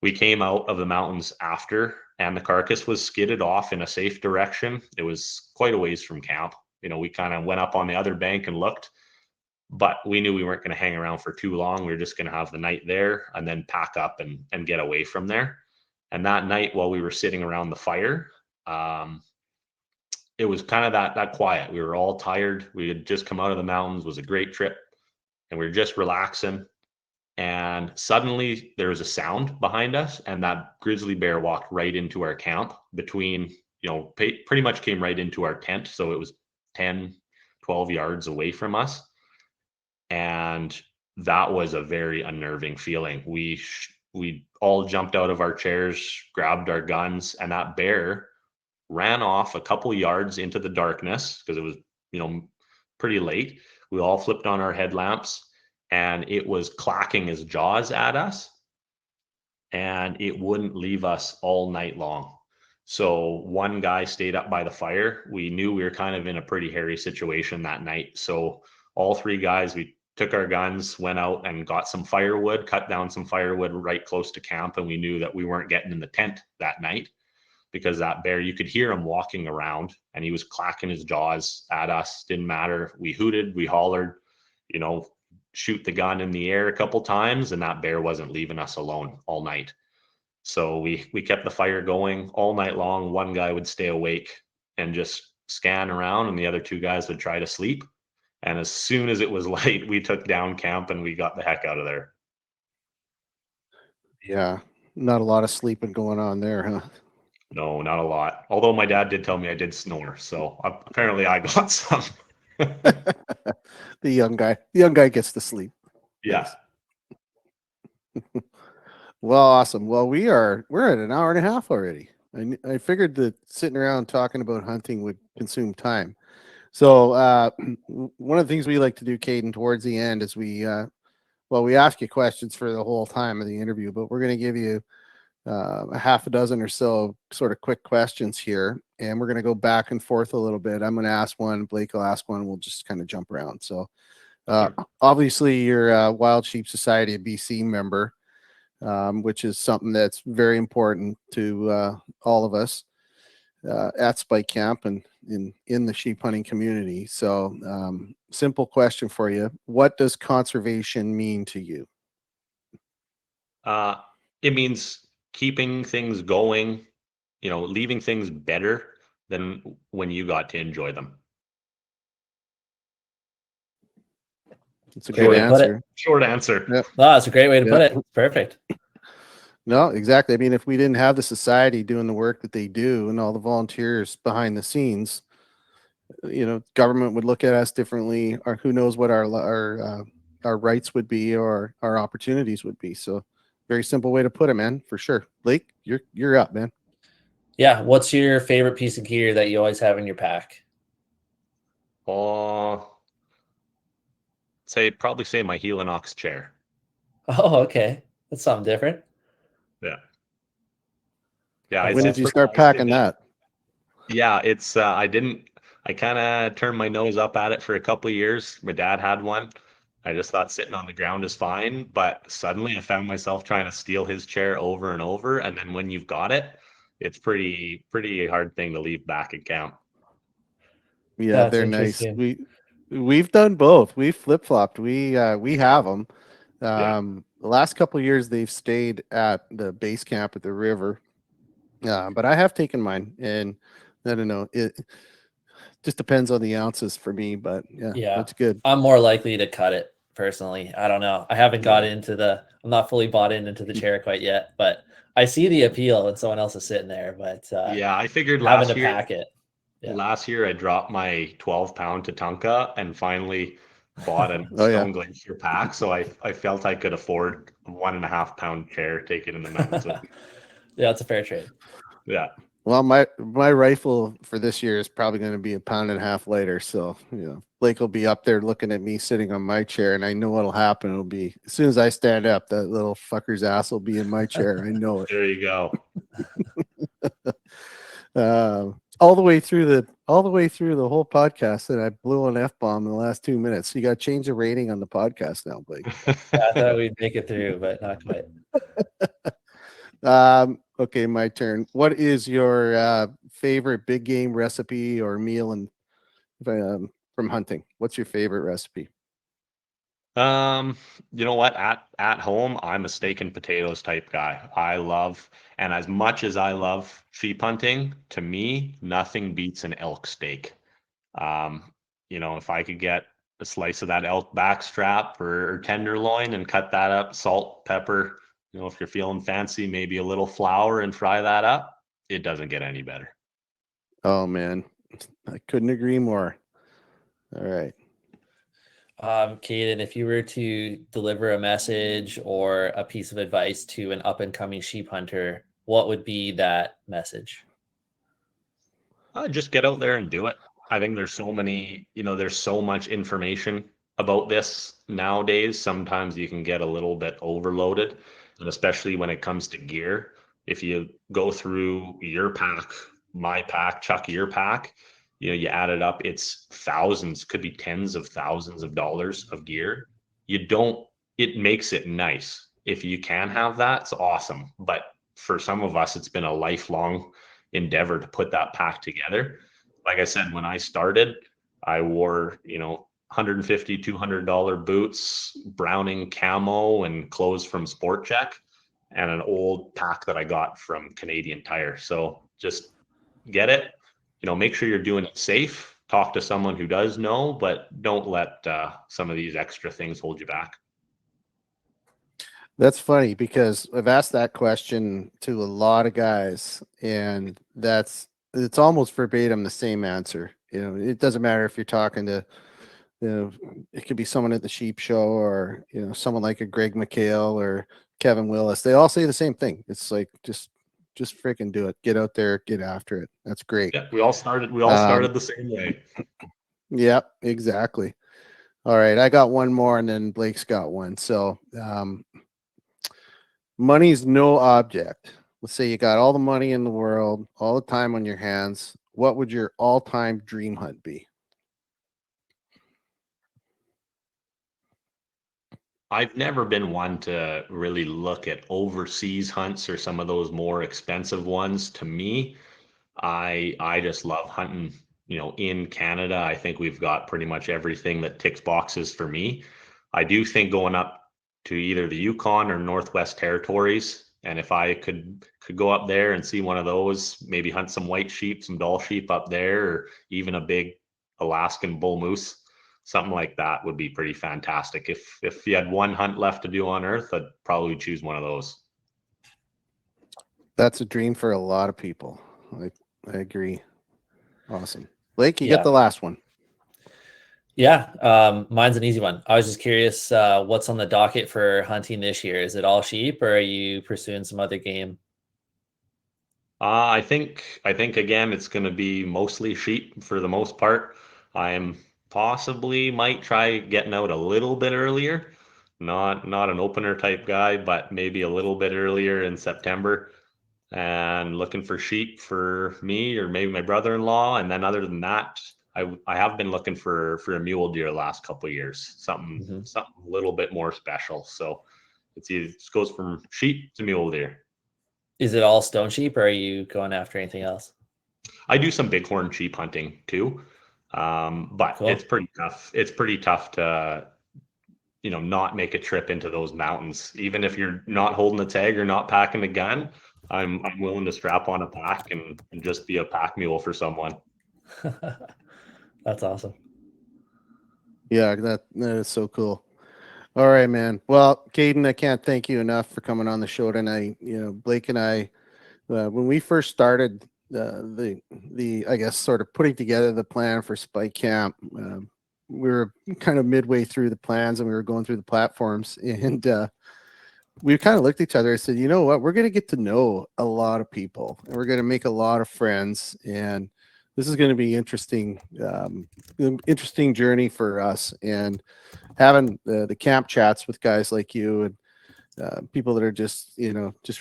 We came out of the mountains after, and the carcass was skidded off in a safe direction. It was quite a ways from camp. We kind of went up on the other bank and looked, but we knew we weren't going to hang around for too long. We were just going to have the night there and then pack up and get away from there. And that night, while we were sitting around the fire, it was kind of that quiet. We were all tired. We had just come out of the mountains. It was a great trip, and we were just relaxing. And suddenly there was a sound behind us, and that grizzly bear walked right into our camp between, pretty much came right into our tent. So it was 10, 12 yards away from us. And that was a very unnerving feeling. We all jumped out of our chairs, grabbed our guns, and that bear ran off a couple yards into the darkness because it was, pretty late. We all flipped on our headlamps, and it was clacking his jaws at us, and it wouldn't leave us all night long. So one guy stayed up by the fire. We knew we were kind of in a pretty hairy situation that night. So all 3 guys, we took our guns, went out and got some firewood, cut down some firewood right close to camp. And we knew that we weren't getting in the tent that night because that bear, you could hear him walking around, and he was clacking his jaws at us. Didn't matter. We hooted, we hollered, shoot the gun in the air a couple times, and that bear wasn't leaving us alone all night. So we kept the fire going all night long. One guy would stay awake and just scan around, and the other 2 guys would try to sleep. And as soon as it was light, we took down camp and we got the heck out of there. Yeah, not a lot of sleeping going on there, huh? No, not a lot. Although my dad did tell me I did snore, so apparently I got some. The young guy gets to sleep. Yeah. Well, awesome. Well, we're at an hour and a half already. I figured that sitting around talking about hunting would consume time. So one of the things we like to do, Kaden, towards the end is we ask you questions for the whole time of the interview, but we're going to give you a half a dozen or so sort of quick questions here, and we're going to go back and forth a little bit. I'm going to ask one, Blake will ask one, we'll just kind of jump around. So obviously you're a Wild Sheep Society of BC member, which is something that's very important to all of us at Spike Camp and in the sheep hunting community. So simple question for you. What does conservation mean to you? It means keeping things going, leaving things better than when you got to enjoy them. It's a good answer. Short answer. Yep. Oh, that's a great way to put it. Perfect. No, exactly. I mean, if we didn't have the society doing the work that they do and all the volunteers behind the scenes, government would look at us differently, or who knows what our rights would be or our opportunities would be. So, very simple way to put it, man, for sure. Blake, you're up, man. Yeah. What's your favorite piece of gear that you always have in your pack? Oh, probably say my Helinox chair. Oh, okay. That's something different. Yeah. Yeah, That's When did it's you awesome. start surprised it packing didn't. that? Yeah, it's I kind of turned my nose up at it for a couple of years. My dad had one. I just thought sitting on the ground is fine, but suddenly I found myself trying to steal his chair over and over, and then when you've got it, it's pretty hard thing to leave back at camp. Yeah, That's they're nice. interesting. We've done both. We flip flopped. We have them. Yeah. The last couple of years they've stayed at the base camp at the river. But I have taken mine, and I don't know. It just depends on the ounces for me, but yeah, Yeah. that's good. I'm more likely to cut it personally. I don't know. I haven't got Yeah. I'm not fully bought into the chair quite yet, but I see the appeal when someone else is sitting there, but Yeah, I figured having to pack it. Yeah. last year I dropped my 12-pound Tatanka and finally bought a Oh yeah. Stone Glacier pack, so I felt I could afford a 1.5-pound chair, take it in the mountains with me. Yeah, it's a fair trade. Yeah. Well, my rifle for this year is probably going to be a pound and a half lighter. So, Blake will be up there looking at me sitting on my chair, and I know what'll happen. It'll be as soon as I stand up, that little fucker's ass will be in my chair. I know it. There you go. All the way through the whole podcast, and I blew an F bomb in the last 2 minutes. So you got to change the rating on the podcast now, Blake. Yeah, I thought we'd make it through, but not quite. Okay, my turn. What is your favorite big game recipe or meal from hunting? What's your favorite recipe? You know what? At home, I'm a steak and potatoes type guy. And as much as I love sheep hunting, to me, nothing beats an elk steak. Um, if I could get a slice of that elk backstrap or tenderloin and cut that up, salt, pepper, if you're feeling fancy, maybe a little flour and fry that up, it doesn't get any better. Oh man, I couldn't agree more. All right. Kaden, if you were to deliver a message or a piece of advice to an up and coming sheep hunter, what would be that message? Just get out there and do it. I think there's so much information about this nowadays. Sometimes you can get a little bit overloaded, and especially when it comes to gear. If you go through your pack, my pack, Chuck, your pack, you add it up, it's thousands, could be tens of thousands of dollars of gear. You don't, it makes it nice. If you can have that, it's awesome. But for some of us, it's been a lifelong endeavor to put that pack together. Like I said, when I started, I wore, $150, $200 boots, Browning camo, and clothes from Sport Check, and an old pack that I got from Canadian Tire. So just get it, make sure you're doing it safe. Talk to someone who does know, but don't let some of these extra things hold you back. That's funny because I've asked that question to a lot of guys, and it's almost verbatim the same answer. It doesn't matter if you're talking to, it could be someone at the sheep show or someone like a Greg McHale or Kevin Willis. They all say the same thing. It's like just freaking do it. Get out there, get after it. That's great. Yeah, we all started the same way. Yeah, exactly. All right, I got one more, and then Blake's got one. So, money's no object. Let's say you got all the money in the world, all the time on your hands. What would your all-time dream hunt be? I've never been one to really look at overseas hunts or some of those more expensive ones. To me, I just love hunting, in Canada. I think we've got pretty much everything that ticks boxes for me. I do think going up to either the Yukon or Northwest Territories, and if I could go up there and see one of those, maybe hunt some white sheep, some Dall sheep up there, or even a big Alaskan bull moose, something like that would be pretty fantastic. If you had one hunt left to do on Earth, I'd probably choose one of those. That's a dream for a lot of people. I agree. Awesome. Blake, you Yeah. got the last one. Yeah, mine's an easy one. I was just curious, what's on the docket for hunting this year? Is it all sheep, or are you pursuing some other game? I think again it's going to be mostly sheep for the most part. I'm possibly might try getting out a little bit earlier. Not an opener type guy, but maybe a little bit earlier in September and looking for sheep for me or maybe my brother-in-law. And then other than that, I have been looking for a mule deer the last couple of years, Mhm. something a little bit more special. So it goes from sheep to mule deer. Is it all stone sheep, or are you going after anything else? I do some bighorn sheep hunting too, but Cool. it's pretty tough. It's pretty tough to not make a trip into those mountains, even if you're not holding the tag or not packing the gun. I'm willing to strap on a pack and just be a pack mule for someone. That's awesome. Yeah, that is so cool. All right, man. Well, Kaden, I can't thank you enough for coming on the show tonight. Blake and I, when we first started the I guess sort of putting together the plan for Spike Camp, we were kind of midway through the plans and we were going through the platforms, and we kind of looked at each other and said, you know what, we're going to get to know a lot of people and we're going to make a lot of friends, and this is going to be interesting journey for us. And having the camp chats with guys like you and people that are just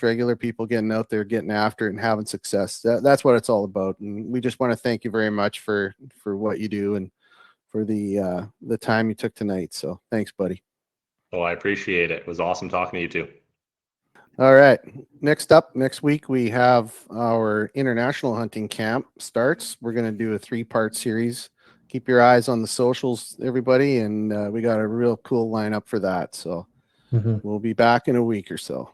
regular people getting out there, getting after it and having success. That's what it's all about. And we just want to thank you very much for what you do and for the time you took tonight. So thanks, buddy. Oh, I appreciate it. It was awesome talking to you too. All right. Next week, we have our international hunting camp starts. We're going to do a 3-part series. Keep your eyes on the socials, everybody. And we got a real cool lineup for that. So we'll be back in a week or so.